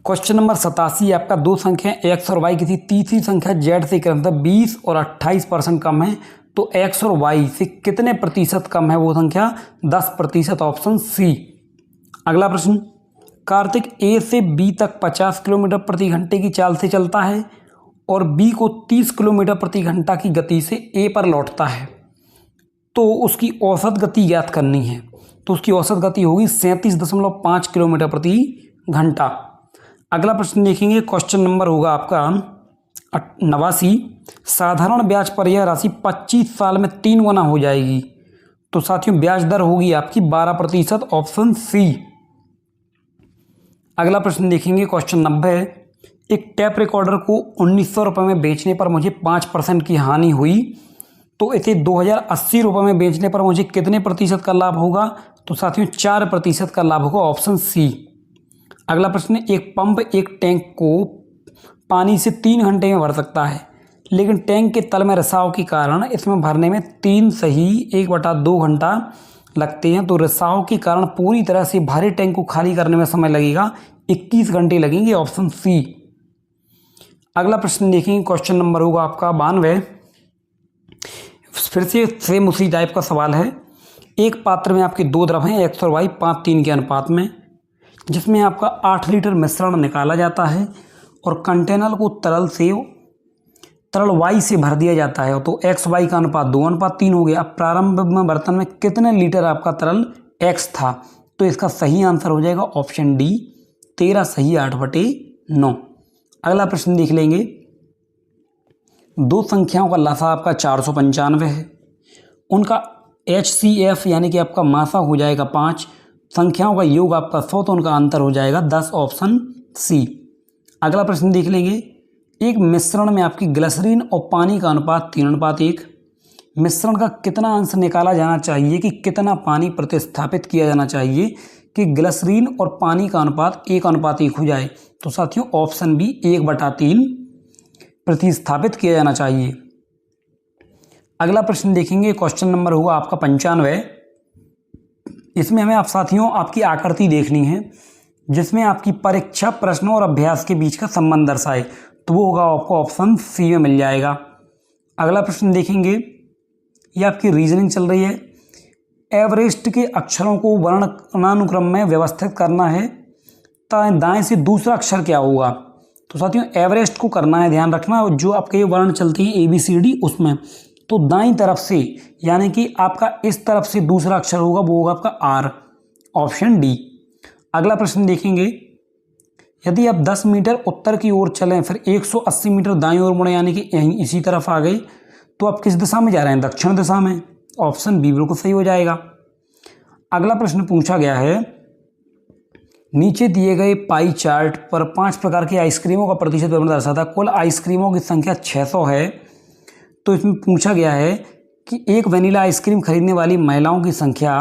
क्वेश्चन नंबर 87। आपका 2 संख्या एक्स और वाई किसी तीसरी संख्या जेड से क्रमशः 20 और 28% कम है तो एक्स और वाई से कितने प्रतिशत कम है वो संख्या, 10%, ऑप्शन सी। अगला प्रश्न, कार्तिक ए से बी तक 50 किलोमीटर प्रति घंटे की चाल से चलता है और बी को 30 किलोमीटर प्रति घंटा की गति से ए पर लौटता है तो उसकी औसत गति ज्ञात करनी है। तो उसकी औसत गति होगी 37.5 किलोमीटर प्रति घंटा। अगला प्रश्न देखेंगे, क्वेश्चन नंबर होगा आपका 89। साधारण ब्याज पर यह राशि 25 साल में 3 गुना हो जाएगी तो साथियों ब्याज दर होगी आपकी 12%, ऑप्शन सी। अगला प्रश्न देखेंगे, क्वेश्चन 90। एक टेप रिकॉर्डर को 1900 रुपये में बेचने पर मुझे 5% की हानि हुई तो इसे 2080 रुपये में बेचने पर मुझे कितने प्रतिशत का लाभ होगा, तो साथियों 4% का लाभ होगा, ऑप्शन सी। अगला प्रश्न, एक पंप एक टैंक को पानी से 3 घंटे में भर सकता है लेकिन टैंक के तल में रिसाव के कारण इसमें भरने में 3 सही 1/2 घंटा लगते हैं। तो रिसाव के कारण पूरी तरह से भरे टैंक को खाली करने में समय लगेगा 21 घंटे लगेंगे, ऑप्शन सी। अगला प्रश्न देखेंगे, क्वेश्चन नंबर होगा आपका 92। फिर से सेम उसी टाइप का सवाल है। एक पात्र में आपके 2 द्रव हैं एक्स और वाई 5:3 के अनुपात में, जिसमें आपका 8 लीटर मिश्रण निकाला जाता है और कंटेनर को तरल वाई से भर दिया जाता है तो एक्स वाई का अनुपात 2:3 हो गया। अब प्रारंभ में बर्तन में कितने लीटर आपका तरल एक्स था, तो इसका सही आंसर हो जाएगा ऑप्शन डी 13 सही 8/9। अगला प्रश्न देख लेंगे, 2 संख्याओं का लसा आपका 495 है, उनका HCF यानी कि आपका मासा हो जाएगा 5, संख्याओं का योग आपका 100 तो उनका अंतर हो जाएगा 10, ऑप्शन सी। अगला प्रश्न देख लेंगे, एक मिश्रण में आपकी ग्लिसरीन और पानी का अनुपात 3:1, मिश्रण का कितना अंश निकाला जाना चाहिए कि कितना पानी प्रतिस्थापित किया जाना चाहिए कि ग्लिसरीन और पानी का अनुपात 1:1 हो जाए, तो साथियों ऑप्शन बी 1/3 प्रतिस्थापित किया जाना चाहिए। अगला प्रश्न देखेंगे, क्वेश्चन नंबर होगा आपका 95। इसमें हमें आप साथियों आपकी आकृति देखनी है जिसमें आपकी परीक्षा प्रश्नों और अभ्यास के बीच का संबंध दर्शाए, तो वो होगा आपको ऑप्शन सी में मिल जाएगा। अगला प्रश्न देखेंगे, ये आपकी रीजनिंग चल रही है। एवरेस्ट के अक्षरों को वर्णानुक्रम में व्यवस्थित करना है, दाएं से दूसरा अक्षर क्या होगा, तो साथियों एवरेस्ट को करना है, ध्यान रखना जो आपके ये वर्ण चलती है ABCD उसमें, तो दाईं तरफ से यानी कि आपका इस तरफ से दूसरा अक्षर होगा वो होगा आपका R, ऑप्शन डी। अगला प्रश्न देखेंगे, यदि आप 10 मीटर उत्तर की ओर चलें फिर 180 मीटर दाईं ओर मुड़े यानी कि यहीं इसी तरफ आ गए तो आप किस दिशा में जा रहे हैं? दक्षिण दिशा में। ऑप्शन बी बिल्कुल सही हो जाएगा। अगला प्रश्न पूछा गया है, नीचे दिए गए पाई चार्ट पर 5 प्रकार की आइसक्रीमों का प्रतिशत विवरण दर्शाता है। कुल आइसक्रीमों की संख्या 600 है। तो इसमें पूछा गया है कि एक वनीला आइसक्रीम खरीदने वाली महिलाओं की संख्या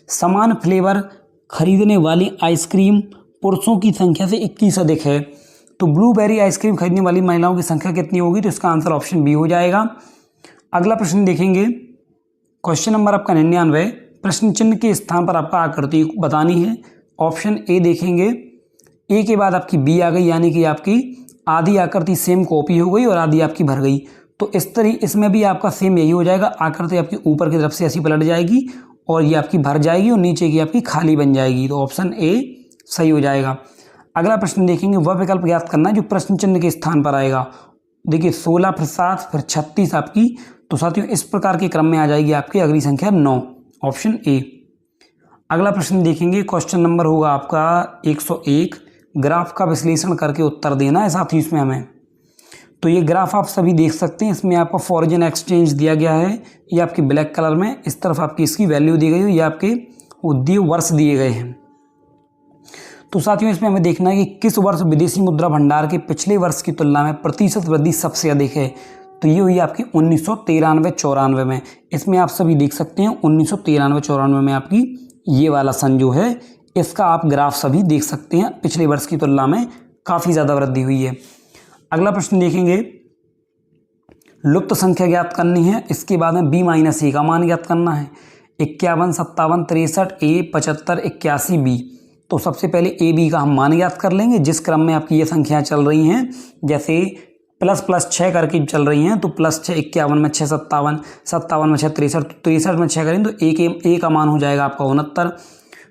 समान फ्लेवर खरीदने वाली आइसक्रीम पुरुषों की संख्या से 21 अधिक है। तो ब्लूबेरी आइसक्रीम खरीदने वाली महिलाओं की संख्या कितनी होगी? तो इसका आंसर ऑप्शन बी हो जाएगा। अगला प्रश्न देखेंगे, क्वेश्चन नंबर आपका 99, प्रश्न चिन्ह के स्थान पर आपका आकृति बतानी है। ऑप्शन ए देखेंगे, ए के बाद आपकी बी आ गई यानी कि आपकी आधी आकृति सेम कॉपी हो गई और आधी आपकी भर गई। तो इस तरह इसमें भी आपका सेम यही हो जाएगा, आकृति आपकी ऊपर की तरफ से ऐसी पलट जाएगी और ये आपकी भर जाएगी और नीचे की आपकी खाली बन जाएगी। तो ऑप्शन ए सही हो जाएगा। अगला प्रश्न देखेंगे, वह विकल्प ज्ञात करना है जो प्रश्न चिन्ह के स्थान पर आएगा। देखिए 16 फिर 7 फिर 36 आपकी, तो साथियों इस प्रकार के क्रम में आ जाएगी आपकी अगली संख्या 9, ऑप्शन ए। अगला प्रश्न देखेंगे, क्वेश्चन नंबर होगा आपका 101, ग्राफ का विश्लेषण करके उत्तर देना है साथियों इसमें हमें। तो ये ग्राफ आप सभी देख सकते हैं, इसमें आपका फॉरेन एक्सचेंज दिया गया है, ये आपकी ब्लैक कलर में, इस तरफ आपकी इसकी वैल्यू दी गई है, ये आपके दिए वर्ष दिए गए हैं। तो साथियों इसमें हमें देखना है कि किस वर्ष विदेशी मुद्रा भंडार के पिछले वर्ष की तुलना में प्रतिशत वृद्धि सबसे अधिक है। तो ये हुई आपकी 1993-94 में। इसमें आप सभी देख सकते हैं 1993-94 में आपकी ये वाला सन जो है इसका आप ग्राफ सभी देख सकते हैं, पिछले वर्ष की तुलना में काफ़ी ज़्यादा वृद्धि हुई है। अगला प्रश्न देखेंगे, लुप्त संख्या ज्ञात करनी है, इसके बाद में B-A का मान ज्ञात करना है। 51, 57, 63, A 75, 81 B। तो सबसे पहले ए बी का हम मान ज्ञात कर लेंगे, जिस क्रम में आपकी ये संख्याएं चल रही हैं, जैसे प्लस प्लस 6 करके चल रही हैं, तो प्लस 6 51 में 6 57, 57 में 6 63, तो 63 में 6 करेंगे तो ए का मान हो जाएगा आपका 69,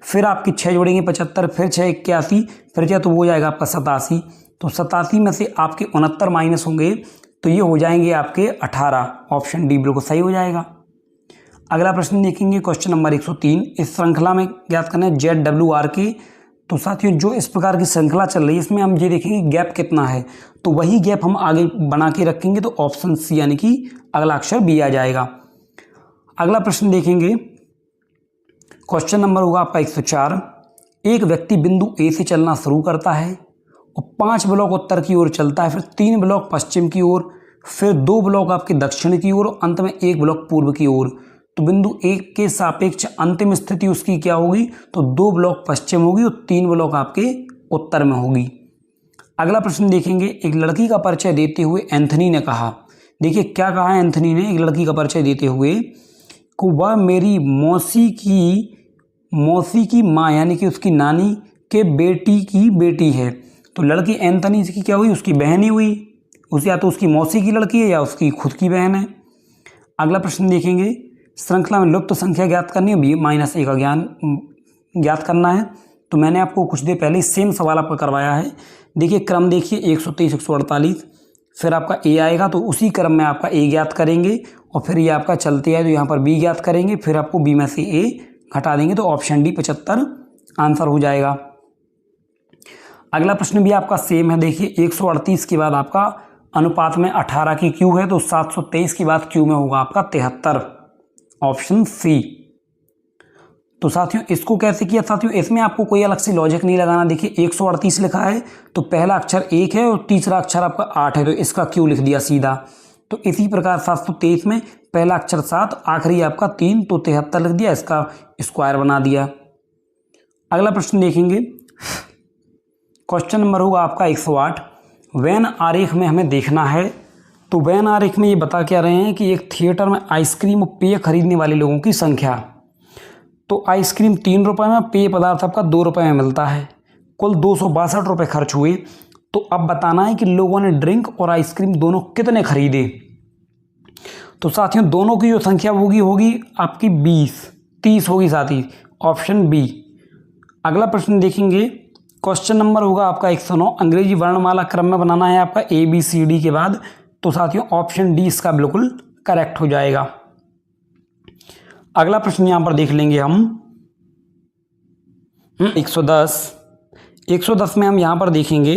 फिर आपकी 6 जोड़ेंगे 75, फिर 6 81, फिर 6 तो वो हो जाएगा आपका 87। तो 87 में से आपके 69 माइनस होंगे तो ये हो जाएंगे आपके 18, ऑप्शन डी बिल्कुल सही हो जाएगा। अगला प्रश्न देखेंगे, क्वेश्चन नंबर 103, इस श्रृंखला में ज्ञात करना है ZWR के। तो साथियों जो इस प्रकार की श्रृंखला चल रही है इसमें हम ये देखेंगे गैप कितना है, तो वही गैप हम आगे बना के रखेंगे, तो ऑप्शन सी यानी कि अगला अक्षर बी आ जाएगा। अगला प्रश्न देखेंगे, क्वेश्चन नंबर होगा आपका 104, एक व्यक्ति बिंदु ए से चलना शुरू करता है और 5 ब्लॉक उत्तर की ओर चलता है, फिर 3 ब्लॉक पश्चिम की ओर, फिर 2 ब्लॉक आपके दक्षिण की ओर और अंत में 1 ब्लॉक पूर्व की ओर। तो बिंदु एक के सापेक्ष अंतिम स्थिति उसकी क्या होगी? तो 2 ब्लॉक पश्चिम होगी और 3 ब्लॉक आपके उत्तर में होगी। अगला प्रश्न देखेंगे, एक लड़की का परिचय देते हुए एंथनी ने कहा, देखिए क्या कहा है एंथनी ने एक लड़की का परिचय देते हुए, को वह मेरी मौसी की माँ यानी कि उसकी नानी के बेटी की बेटी है। तो लड़की एंथनी की क्या हुई? उसकी बहन ही हुई, उसे या तो उसकी मौसी की लड़की है या उसकी खुद की बहन है। अगला प्रश्न देखेंगे, श्रृंखला में लुप्त संख्या ज्ञात करनी है, B-A का ज्ञान ज्ञात करना है। तो मैंने आपको कुछ देर पहले सेम सवाल आपका करवाया है। देखिए क्रम देखिए 123, 148, फिर आपका ए आएगा तो उसी क्रम में आपका ए ज्ञात करेंगे और फिर ये आपका चलते है तो यहाँ पर बी ज्ञात करेंगे, फिर आपको बी में से ए घटा देंगे, तो ऑप्शन डी 75 आंसर हो जाएगा। अगला प्रश्न भी आपका सेम है। देखिए 138 के बाद आपका अनुपात में 18 की क्यू है, तो 723 के बाद क्यू में होगा आपका 73, ऑप्शन सी। तो साथियों इसको कैसे किया? साथियों इसमें आपको कोई अलग से लॉजिक नहीं लगाना। देखिए 138 लिखा है तो पहला अक्षर 1 है और तीसरा अक्षर आपका 8 है, तो इसका क्यू लिख दिया सीधा। तो इसी प्रकार 723 में पहला अक्षर 7, आखिरी आपका 3, तो 73 लिख दिया, इसका स्क्वायर बना दिया। अगला प्रश्न देखेंगे, क्वेश्चन नंबर होगा आपका 108, वेन आरेख में हमें देखना है। तो वेन आरेख में ये बता क्या रहे हैं कि एक थिएटर में आइसक्रीम और पेय खरीदने वाले लोगों की संख्या। तो आइसक्रीम 3 रुपये में, पेय पदार्थ आपका 2 रुपये में मिलता है, कुल 262 रुपये खर्च हुए। तो अब बताना है कि लोगों ने ड्रिंक और आइसक्रीम दोनों कितने खरीदे। तो साथियों दोनों की जो संख्या होगी आपकी 30 होगी साथी, ऑप्शन बी। अगला प्रश्न देखेंगे, क्वेश्चन नंबर होगा आपका 109, अंग्रेजी वर्णमाला क्रम में बनाना है आपका ABCD के बाद। तो साथियों ऑप्शन डी इसका बिल्कुल करेक्ट हो जाएगा। अगला प्रश्न यहां पर देख लेंगे हम 110, 110 में हम यहाँ पर देखेंगे,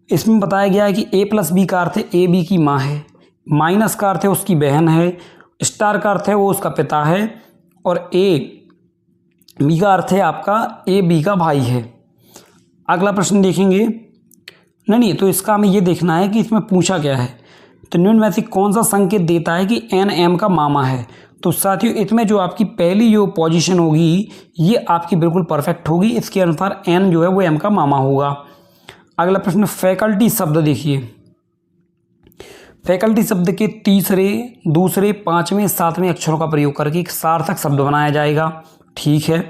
इसमें बताया गया है कि ए प्लस बी का अर्थ है ए बी की माँ है, माइनस का अर्थ है उसकी बहन है, स्टार का अर्थ है वो उसका पिता है, और ए बी का अर्थ है आपका ए बी का भाई है। अगला प्रश्न देखेंगे, नहीं तो इसका हमें ये देखना है कि इसमें पूछा क्या है। तो निम्न में से कौन सा संकेत देता है कि एन एम का मामा है। तो साथियों इसमें जो आपकी पहली जो पोजीशन होगी ये आपकी बिल्कुल परफेक्ट होगी, इसके अनुसार एन जो है वो एम का मामा होगा। अगला प्रश्न फैकल्टी शब्द देखिए, फैकल्टी शब्द के तीसरे, दूसरे, पाँचवें, सातवें अक्षरों का प्रयोग करके एक सार्थक शब्द बनाया जाएगा। ठीक है,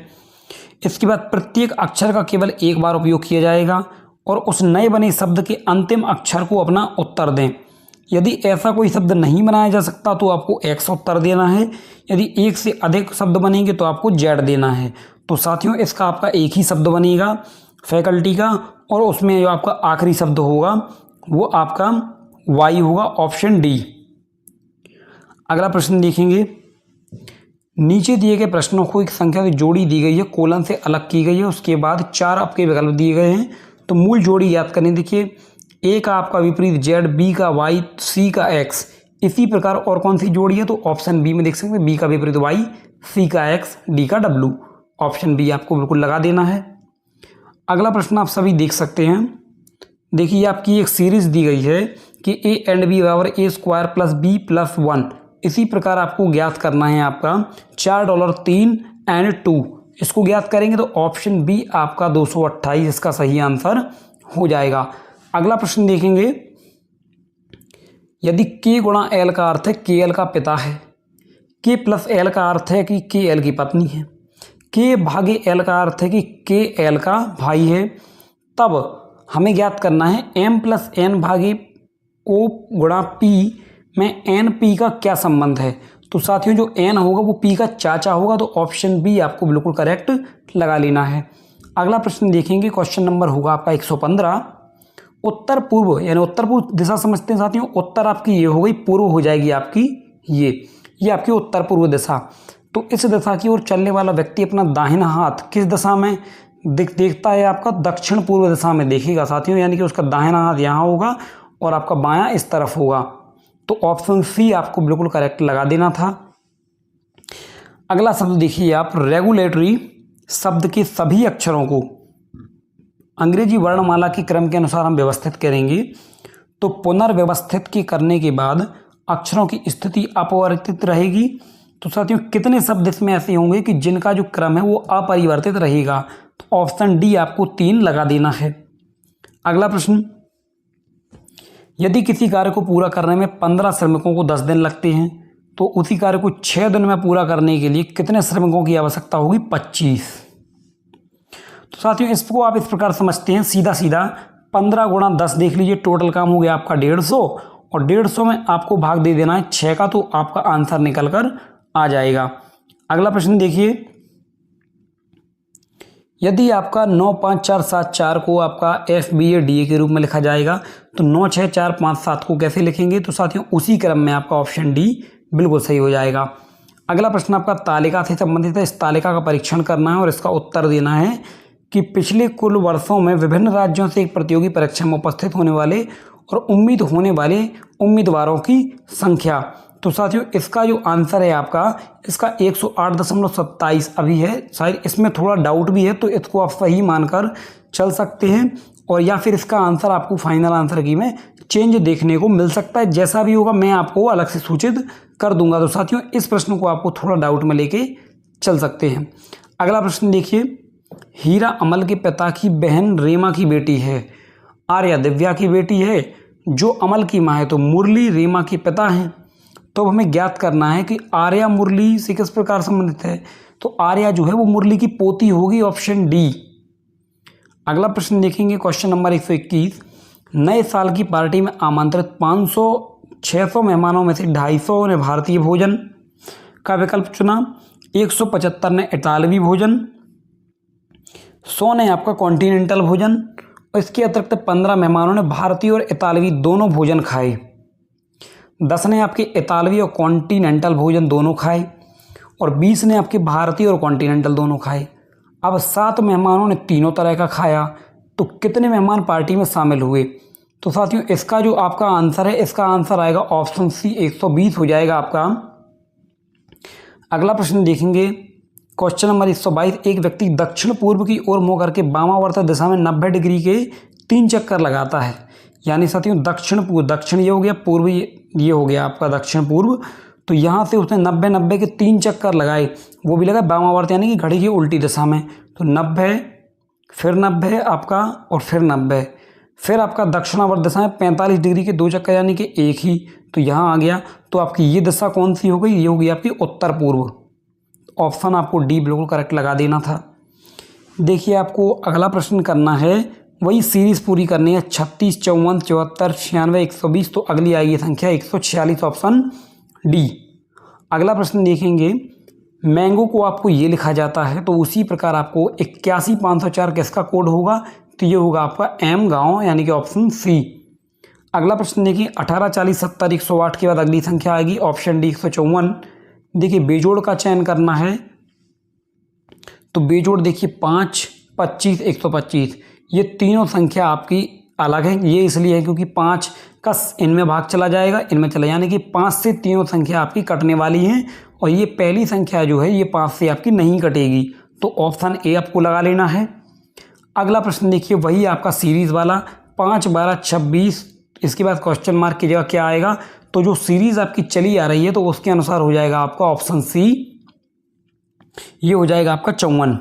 इसके बाद प्रत्येक अक्षर का केवल एक बार उपयोग किया जाएगा और उस नए बने शब्द के अंतिम अक्षर को अपना उत्तर दें। यदि ऐसा कोई शब्द नहीं बनाया जा सकता तो आपको एक्स उत्तर देना है, यदि एक से अधिक शब्द बनेंगे तो आपको जेड देना है। तो साथियों इसका आपका एक ही शब्द बनेगा फैकल्टी का, और उसमें जो आपका आखिरी शब्द होगा वो आपका वाई होगा, ऑप्शन डी। अगला प्रश्न देखेंगे, नीचे दिए गए प्रश्नों को एक संख्या से जोड़ी दी गई है, कोलन से अलग की गई है, उसके बाद 4 आपके विकल्प दिए गए हैं। तो मूल जोड़ी याद करें, देखिए ए का आपका विपरीत जेड, बी का वाई, सी का एक्स। इसी प्रकार और कौन सी जोड़ी है, तो ऑप्शन बी में देख सकते हैं, बी का विपरीत वाई, सी का एक्स, डी का डब्लू। ऑप्शन बी आपको बिल्कुल लगा देना है। अगला प्रश्न आप सभी देख सकते हैं, देखिए आपकी एक सीरीज दी गई है कि ए एंड बी बराबर ए स्क्वायर प्लस बी प्लस 1। इसी प्रकार आपको ज्ञात करना है आपका $4 एंड 2। इसको ज्ञात करेंगे तो ऑप्शन बी आपका 228 इसका सही आंसर हो जाएगा। अगला प्रश्न देखेंगे, यदि के गुणा एल का अर्थ है के एल का पिता है, के प्लस एल का अर्थ है कि के एल की पत्नी है, के भागे एल का अर्थ है कि के एल का भाई है, तब हमें ज्ञात करना है एम प्लस एन भागे ओ गुणा पी में एन पी का क्या संबंध है। तो साथियों जो एन होगा वो पी का चाचा होगा, तो ऑप्शन बी आपको बिल्कुल करेक्ट लगा लेना है। अगला प्रश्न देखेंगे, क्वेश्चन नंबर होगा आपका 115। उत्तर पूर्व यानी उत्तर पूर्व दिशा समझते हैं साथियों, उत्तर आपकी ये हो गई, पूर्व हो जाएगी आपकी ये आपकी उत्तर पूर्व दिशा। तो इस दिशा की ओर चलने वाला व्यक्ति अपना दाहिना हाथ किस दिशा में देखता है, आपका दक्षिण पूर्व दिशा में देखेगा साथियों, यानी कि उसका दाहिना हाथ यहाँ होगा और आपका बायां इस तरफ होगा। तो ऑप्शन सी आपको बिल्कुल करेक्ट लगा देना था। अगला शब्द देखिए आप, रेगुलेटरी शब्द के सभी अक्षरों को अंग्रेजी वर्णमाला के क्रम के अनुसार हम व्यवस्थित करेंगे। तो पुनर्व्यवस्थित के करने के बाद अक्षरों की स्थिति अपरिवर्तित रहेगी। तो साथियों कितने शब्द इसमें ऐसे होंगे कि जिनका जो क्रम है वो अपरिवर्तित रहेगा। तो ऑप्शन डी आपको 3 लगा देना है। अगला प्रश्न, यदि किसी कार्य को पूरा करने में 15 श्रमिकों को 10 दिन लगते हैं तो उसी कार्य को 6 दिन में पूरा करने के लिए कितने श्रमिकों की आवश्यकता होगी, 25। तो साथियों इसको आप इस प्रकार समझते हैं, सीधा सीधा 15 गुणा 10 देख लीजिए, टोटल काम हो गया आपका 150, और 150 में आपको भाग दे देना है 6 का, तो आपका आंसर निकल कर आ जाएगा। अगला प्रश्न देखिए, यदि आपका 9 5 4 7 4 को आपका FBA के रूप में लिखा जाएगा तो 9 6 4 5 7 को कैसे लिखेंगे। तो साथियों उसी क्रम में आपका ऑप्शन डी बिल्कुल सही हो जाएगा। अगला प्रश्न आपका तालिका से संबंधित है। इस तालिका का परीक्षण करना है और इसका उत्तर देना है कि पिछले कुल वर्षों में विभिन्न राज्यों से एक प्रतियोगी परीक्षा में उपस्थित होने वाले और उम्मीद होने वाले उम्मीदवारों की संख्या। तो साथियों इसका जो आंसर है आपका, इसका 108.27 अभी है, शायद इसमें थोड़ा डाउट भी है, तो इसको आप सही मानकर चल सकते हैं, और या फिर इसका आंसर आपको फाइनल आंसर की में चेंज देखने को मिल सकता है। जैसा भी होगा मैं आपको अलग से सूचित कर दूंगा। तो साथियों इस प्रश्न को आपको थोड़ा डाउट में लेके चल सकते हैं। अगला प्रश्न देखिए, हीरा अमल के पिता की बहन रेमा की बेटी है, आर्या दिव्या की बेटी है, जो अमल की माँ है तो मुरली रेमा के पिता हैं। तो हमें ज्ञात करना है कि आर्या मुरली से किस प्रकार संबंधित है। तो आर्या जो है वो मुरली की पोती होगी, ऑप्शन डी। अगला प्रश्न देखेंगे, क्वेश्चन नंबर 121। नए साल की पार्टी में आमंत्रित 500-600 मेहमानों में से 250 ने भारतीय भोजन का विकल्प चुना, 175 ने इतालवी भोजन, 100 ने आपका कॉन्टिनेंटल भोजन, और इसके अतिरिक्त 15 मेहमानों ने भारतीय और इतालवी दोनों भोजन खाए, 10 ने आपके इतालवी और कॉन्टिनेंटल भोजन दोनों खाए, और 20 ने आपके भारतीय और कॉन्टिनेंटल दोनों खाए। अब 7 मेहमानों ने तीनों तरह का खाया, तो कितने मेहमान पार्टी में शामिल हुए? तो साथियों इसका जो आपका आंसर है, इसका आंसर आएगा ऑप्शन सी 120 हो जाएगा आपका। अगला प्रश्न देखेंगे, क्वेश्चन नंबर 122। एक व्यक्ति दक्षिण पूर्व की ओर मुँह करके वामावर्त दिशा में 90 डिग्री के 3 चक्कर लगाता है। यानी साथियों दक्षिण पूर्व, दक्षिण ये हो गया, पूर्व ये हो गया आपका दक्षिण पूर्व। तो यहाँ से उसने 90 के 3 चक्कर लगाए, वो भी लगा वामावर्त यानी कि घड़ी की उल्टी दिशा में। तो 90 फिर 90 आपका और फिर 90, फिर आपका दक्षिणावर्त दिशा में 45 डिग्री के 2 चक्कर यानी कि एक ही। तो यहाँ आ गया। तो आपकी ये दिशा कौन सी हो गई? ये हो गई आपकी उत्तर पूर्व। ऑप्शन आपको डी बिल्कुल करेक्ट लगा देना था। देखिए आपको अगला प्रश्न करना है, वही सीरीज पूरी करनी है। 36, 54, 74, 96, 120। तो अगली आएगी संख्या 146, ऑप्शन डी। अगला प्रश्न देखेंगे, मैंगो को आपको ये लिखा जाता है, तो उसी प्रकार आपको 81504 किसका कोड होगा? तो ये होगा आपका एम गाँव यानी कि ऑप्शन सी। अगला प्रश्न देखिए, 18, 40, 70, 108 के बाद अगली संख्या आएगी ऑप्शन डी 154। देखिए बेजोड़ का चयन करना है, तो बेजोड़ देखिए 5, 25, 125, ये तीनों संख्या आपकी अलग है। ये इसलिए है क्योंकि 5 का इनमें भाग चला जाएगा, इनमें चला, यानी कि 5 से तीनों संख्या आपकी कटने वाली हैं, और ये पहली संख्या जो है ये 5 से आपकी नहीं कटेगी। तो ऑप्शन ए आपको लगा लेना है। अगला प्रश्न देखिए, वही आपका सीरीज वाला 5, 12, 26, इसके बाद क्वेश्चन मार्क की जगह क्या आएगा? तो जो सीरीज आपकी चली आ रही है तो उसके अनुसार हो जाएगा आपका ऑप्शन सी, ये हो जाएगा आपका 54।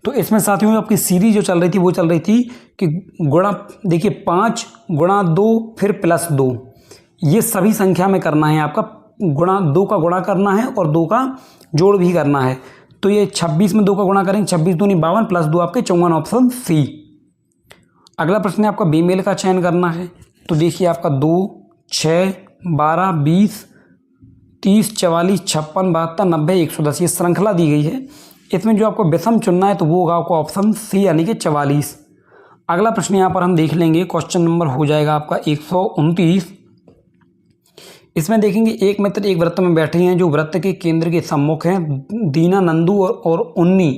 तो इसमें साथियों आपकी सीरीज जो चल रही थी वो चल रही थी कि गुणा, देखिए 5 गुणा 2 फिर प्लस 2, ये सभी संख्या में करना है आपका। गुणा 2 का गुणा करना है और 2 का जोड़ भी करना है। तो ये 26 में 2 का गुणा करेंगे, 26 दूनी 52 प्लस 2 आपके 54, ऑप्शन सी। अगला प्रश्न है आपका बीमेल का चयन करना है, तो देखिए आपका 2, 6, 12, 20, 30, 44, 56, 72, 90, 110 ये श्रृंखला दी गई है। इसमें जो आपको विषम चुनना है तो वो होगा आपको ऑप्शन सी यानी कि 44। अगला प्रश्न यहाँ पर हम देख लेंगे, क्वेश्चन नंबर हो जाएगा आपका 129। इसमें देखेंगे एक मित्र एक वृत्त में बैठे हैं जो वृत्त के केंद्र के सम्मुख हैं। दीना, नंदू और उन्नी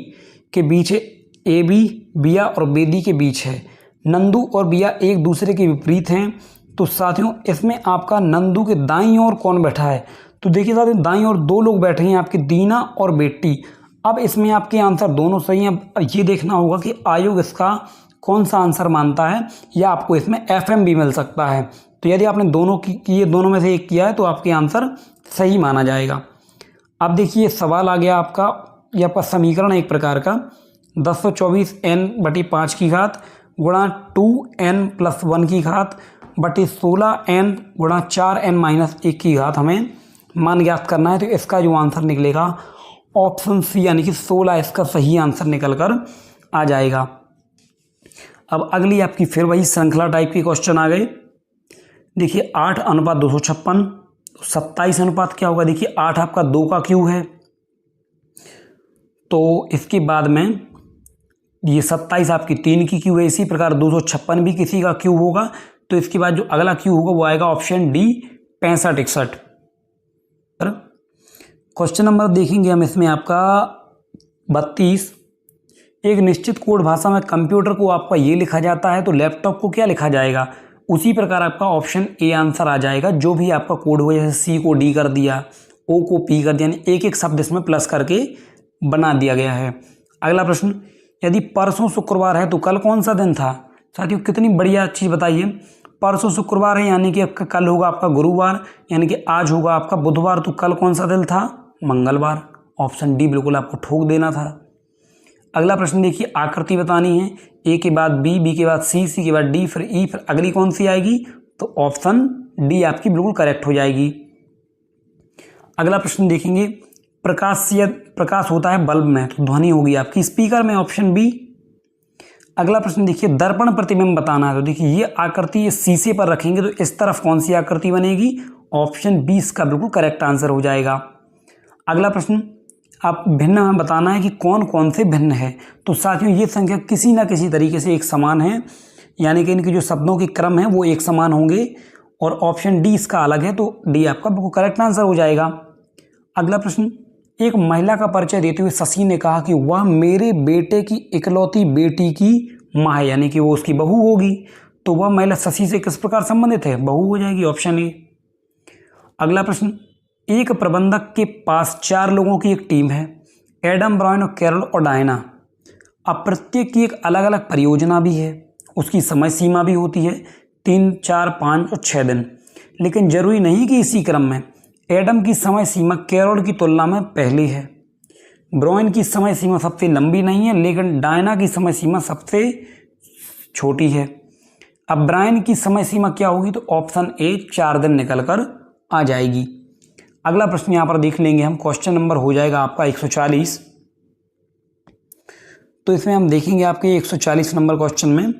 के बीच है, ए बी, बिया और बेदी के बीच है। नंदू और बिया एक दूसरे के विपरीत हैं। तो साथियों इसमें आपका नंदू के दाईं ओर कौन बैठा है? तो देखिए साथियों दाईं ओर 2 लोग बैठे हैं आपके, दीना और बेटी। अब इसमें आपके आंसर दोनों सही हैं। अब ये देखना होगा कि आयोग इसका कौन सा आंसर मानता है, या आपको इसमें एफएम भी मिल सकता है। तो यदि आपने दोनों किए, दोनों में से एक किया है तो आपके आंसर सही माना जाएगा। अब देखिए सवाल आ गया आपका, ये आपका समीकरण एक प्रकार का 1024 n/5 की घात गुणा 2n + 1 की घात बटे 16n गुणा 4n - 1 की घात हमें मान ज्ञात करना है। तो इसका जो आंसर निकलेगा ऑप्शन सी यानी कि 16 इसका सही आंसर निकल कर आ जाएगा। अब अगली आपकी फिर वही श्रृंखला टाइप के क्वेश्चन आ गए। देखिए 8:256, 27 अनुपात क्या होगा? देखिए 8 आपका 2 का क्यू है, तो इसके बाद में ये 27 आपकी 3 की क्यू है। इसी प्रकार 256 भी किसी का क्यू होगा। तो इसके बाद जो अगला क्यू होगा वो आएगा ऑप्शन डी 65, 61। क्वेश्चन नंबर देखेंगे हम इसमें आपका 32। एक निश्चित कोड भाषा में कंप्यूटर को आपका ये लिखा जाता है, तो लैपटॉप को क्या लिखा जाएगा? उसी प्रकार आपका ऑप्शन ए आंसर आ जाएगा। जो भी आपका कोड हुआ, जैसे सी को डी कर दिया, ओ को पी कर दिया, यानी एक एक शब्द इसमें प्लस करके बना दिया गया है। अगला प्रश्न, यदि परसों शुक्रवार है तो कल कौन सा दिन था? साथियों कितनी बढ़िया चीज़ बताइए। परसों शुक्रवार है यानी कि कल होगा आपका गुरुवार, यानी कि आज होगा आपका बुधवार। तो कल कौन सा दिन था? मंगलवार। ऑप्शन डी बिल्कुल आपको ठोक देना था। अगला प्रश्न देखिए, आकृति बतानी है। ए के बाद बी, बी के बाद सी, सी के बाद डी, फिर ई, फिर अगली कौन सी आएगी? तो ऑप्शन डी आपकी बिल्कुल करेक्ट हो जाएगी। अगला प्रश्न देखेंगे, प्रकाश होता है बल्ब में, तो ध्वनि होगी आपकी स्पीकर में, ऑप्शन बी। अगला प्रश्न देखिए, दर्पण प्रतिबिंब बताना है। तो देखिए ये आकृति ये शीशे पर रखेंगे तो इस तरफ कौन सी आकृति बनेगी? ऑप्शन बी इसका बिल्कुल करेक्ट आंसर हो जाएगा। अगला प्रश्न, आप भिन्न हमें बताना है कि कौन कौन से भिन्न है। तो साथियों ये संख्या किसी ना किसी तरीके से एक समान है, यानी कि इनके जो शब्दों के क्रम है वो एक समान होंगे, और ऑप्शन डी इसका अलग है। तो डी आपका बिल्कुल करेक्ट आंसर हो जाएगा। अगला प्रश्न, एक महिला का परिचय देते हुए शशि ने कहा कि वह मेरे बेटे की इकलौती बेटी की माँ है, यानी कि वो उसकी बहू होगी। तो वह महिला शशि से किस प्रकार संबंधित है? बहू हो जाएगी, ऑप्शन ए। अगला प्रश्न, एक प्रबंधक के पास 4 लोगों की एक टीम है, एडम, ब्रायन और कैरल और डायना। अब प्रत्येक की एक अलग अलग परियोजना भी है, उसकी समय सीमा भी होती है 3, 4, 5 और 6 दिन, लेकिन जरूरी नहीं कि इसी क्रम में। एडम की समय सीमा कैरोल की तुलना में पहले है, ब्रायन की समय सीमा सबसे लंबी नहीं है, लेकिन डायना की समय सीमा सबसे छोटी है। अब ब्रायन की समय सीमा क्या होगी? तो ऑप्शन ए 4 दिन निकल कर आ जाएगी। अगला प्रश्न यहाँ पर देख लेंगे हम, क्वेश्चन नंबर हो जाएगा आपका 140। तो इसमें हम देखेंगे आपके 140 नंबर क्वेश्चन में,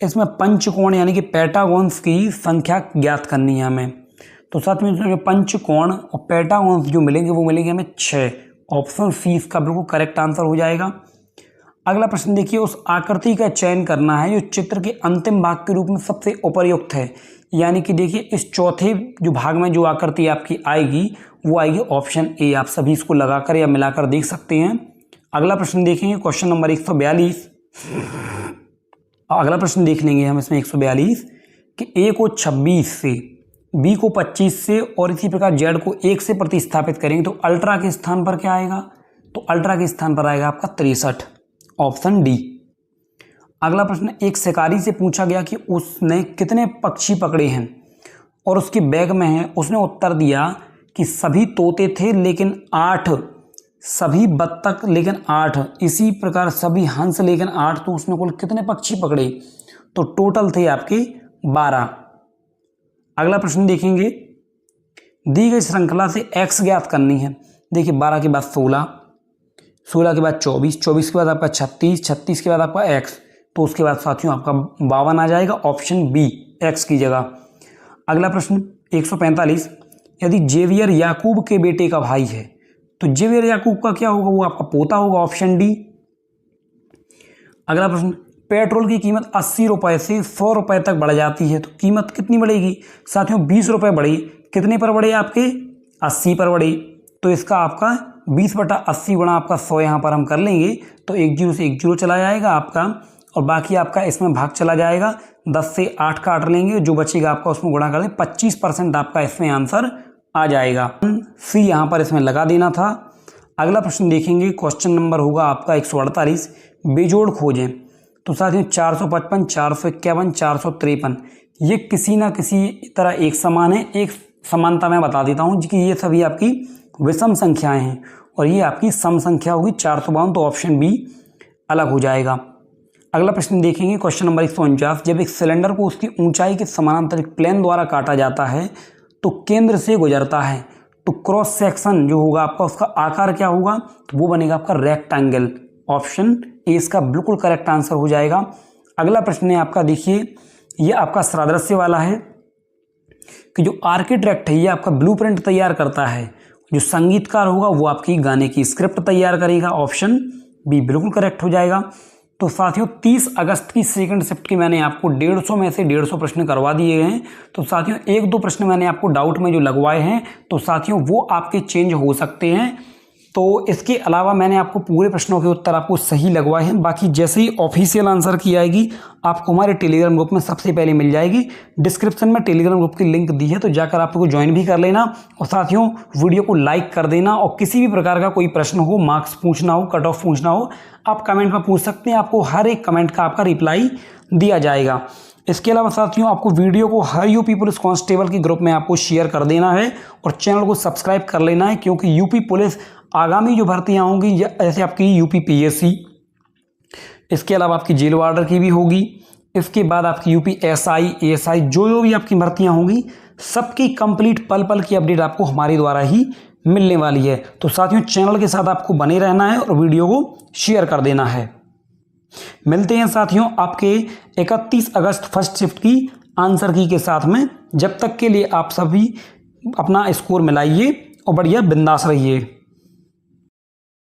इसमें पंचकोण यानी कि पेंटागॉन्स की संख्या ज्ञात करनी है हमें। तो साथ में जो पंचकोण और पेंटागॉन्स जो मिलेंगे वो मिलेंगे हमें 6। ऑप्शन सी इसका बिल्कुल करेक्ट आंसर हो जाएगा। अगला प्रश्न देखिए, उस आकृति का चयन करना है जो चित्र के अंतिम भाग के रूप में सबसे उपयुक्त है, यानी कि देखिए इस चौथे जो भाग में जो आकृति आपकी आएगी वो आएगी ऑप्शन ए। आप सभी इसको लगाकर या मिलाकर देख सकते हैं। अगला प्रश्न देखेंगे, क्वेश्चन नंबर 142। अगला प्रश्न देख लेंगे हम इसमें 142 कि ए को 26 से, बी को 25 से और इसी प्रकार जेड को 1 से प्रतिस्थापित करेंगे तो अल्ट्रा के स्थान पर क्या आएगा? तो अल्ट्रा के स्थान पर आएगा आपका 63, ऑप्शन डी। अगला प्रश्न, एक शिकारी से पूछा गया कि उसने कितने पक्षी पकड़े हैं और उसके बैग में है। उसने उत्तर दिया कि सभी तोते थे लेकिन 8, सभी बत्तख लेकिन 8, इसी प्रकार सभी हंस लेकिन 8। तो उसने कुल कितने पक्षी पकड़े? तो टोटल थे आपके 12। अगला प्रश्न देखेंगे, दी गई श्रृंखला से x ज्ञात करनी है। देखिए 12 के बाद 16, 16 के बाद 24, 24 के बाद आपका 36, 36 के बाद आपका x, तो उसके बाद साथियों आपका 52 आ जाएगा, ऑप्शन बी x की जगह। अगला प्रश्न 145, यदि जेवियर याकूब के बेटे का भाई है तो जेवियर याकूब का क्या होगा? वो आपका पोता होगा, ऑप्शन डी। अगला प्रश्न, पेट्रोल की कीमत 80 रुपये से 100 रुपये तक बढ़ जाती है तो कीमत कितनी बढ़ेगी? साथियों 20 रुपये बढ़ी, कितने पर बढ़े? आपके 80 पर बढ़ी। तो इसका आपका 20/80 गुणा आपका 100 यहाँ पर हम कर लेंगे तो 1 0 से 1 0 चला जाएगा आपका, और बाकी आपका इसमें भाग चला जाएगा। 10 से 8 काट लेंगे, जो बचेगा आपका उसमें गुणा कर दें, 25% आपका इसमें आंसर आ जाएगा। सी यहाँ पर इसमें लगा देना था। अगला प्रश्न देखेंगे, क्वेश्चन नंबर होगा आपका 148, बेजोड़ खोजें। तो साथियों 455, 451, 453 ये किसी ना किसी तरह एक समान है। एक समानता मैं बता देता हूँ कि ये सभी आपकी विषम संख्याएं हैं और ये आपकी सम संख्या होगी 452, तो ऑप्शन बी अलग हो जाएगा। अगला प्रश्न देखेंगे, क्वेश्चन नंबर 149, जब एक सिलेंडर को उसकी ऊंचाई के समानांतर एक प्लेन द्वारा काटा जाता है तो केंद्र से गुजरता है तो क्रॉस सेक्शन जो होगा आपका उसका आकार क्या होगा? तो वो बनेगा आपका रेक्टेंगल, ऑप्शन ए इसका बिल्कुल करेक्ट आंसर हो जाएगा। अगला प्रश्न है आपका, देखिए ये आपका सादृश्य वाला है कि जो आर्किटेक्ट है ये आपका ब्लूप्रिंट तैयार करता है, जो संगीतकार होगा वो आपकी गाने की स्क्रिप्ट तैयार करेगा, ऑप्शन बी बिल्कुल करेक्ट हो जाएगा। तो साथियों 30 अगस्त की सेकंड शिफ्ट की मैंने आपको 150 में से 150 प्रश्न करवा दिए हैं। तो साथियों 1-2 प्रश्न मैंने आपको डाउट में जो लगवाए हैं तो साथियों वो आपके चेंज हो सकते हैं। तो इसके अलावा मैंने आपको पूरे प्रश्नों के उत्तर आपको सही लगवाए हैं। बाकी जैसे ही ऑफिशियल आंसर की आएगी आपको हमारे टेलीग्राम ग्रुप में सबसे पहले मिल जाएगी। डिस्क्रिप्शन में टेलीग्राम ग्रुप की लिंक दी है, तो जाकर आप लोग ज्वाइन भी कर लेना। और साथियों वीडियो को लाइक कर देना, और किसी भी प्रकार का कोई प्रश्न हो, मार्क्स पूछना हो, कट ऑफ पूछना हो, आप कमेंट में पूछ सकते हैं। आपको हर एक कमेंट का आपका रिप्लाई दिया जाएगा। इसके अलावा साथियों आपको वीडियो को हर यूपी पुलिस कांस्टेबल के ग्रुप में आपको शेयर कर देना है और चैनल को सब्सक्राइब कर लेना है, क्योंकि यूपी पुलिस आगामी जो भर्तियां होंगी जैसे आपकी यूपी पीएससी, इसके अलावा आपकी जेल वार्डर की भी होगी, इसके बाद आपकी यूपी एसआई एएसआई जो भी आपकी भर्तियां होंगी सबकी कंप्लीट पल पल की अपडेट आपको हमारे द्वारा ही मिलने वाली है। तो साथियों चैनल के साथ आपको बने रहना है और वीडियो को शेयर कर देना है। मिलते हैं साथियों आपके 31 अगस्त फर्स्ट शिफ्ट की आंसर की के साथ में। जब तक के लिए आप सभी अपना स्कोर मिलाइए और बढ़िया बिंदास रहिए।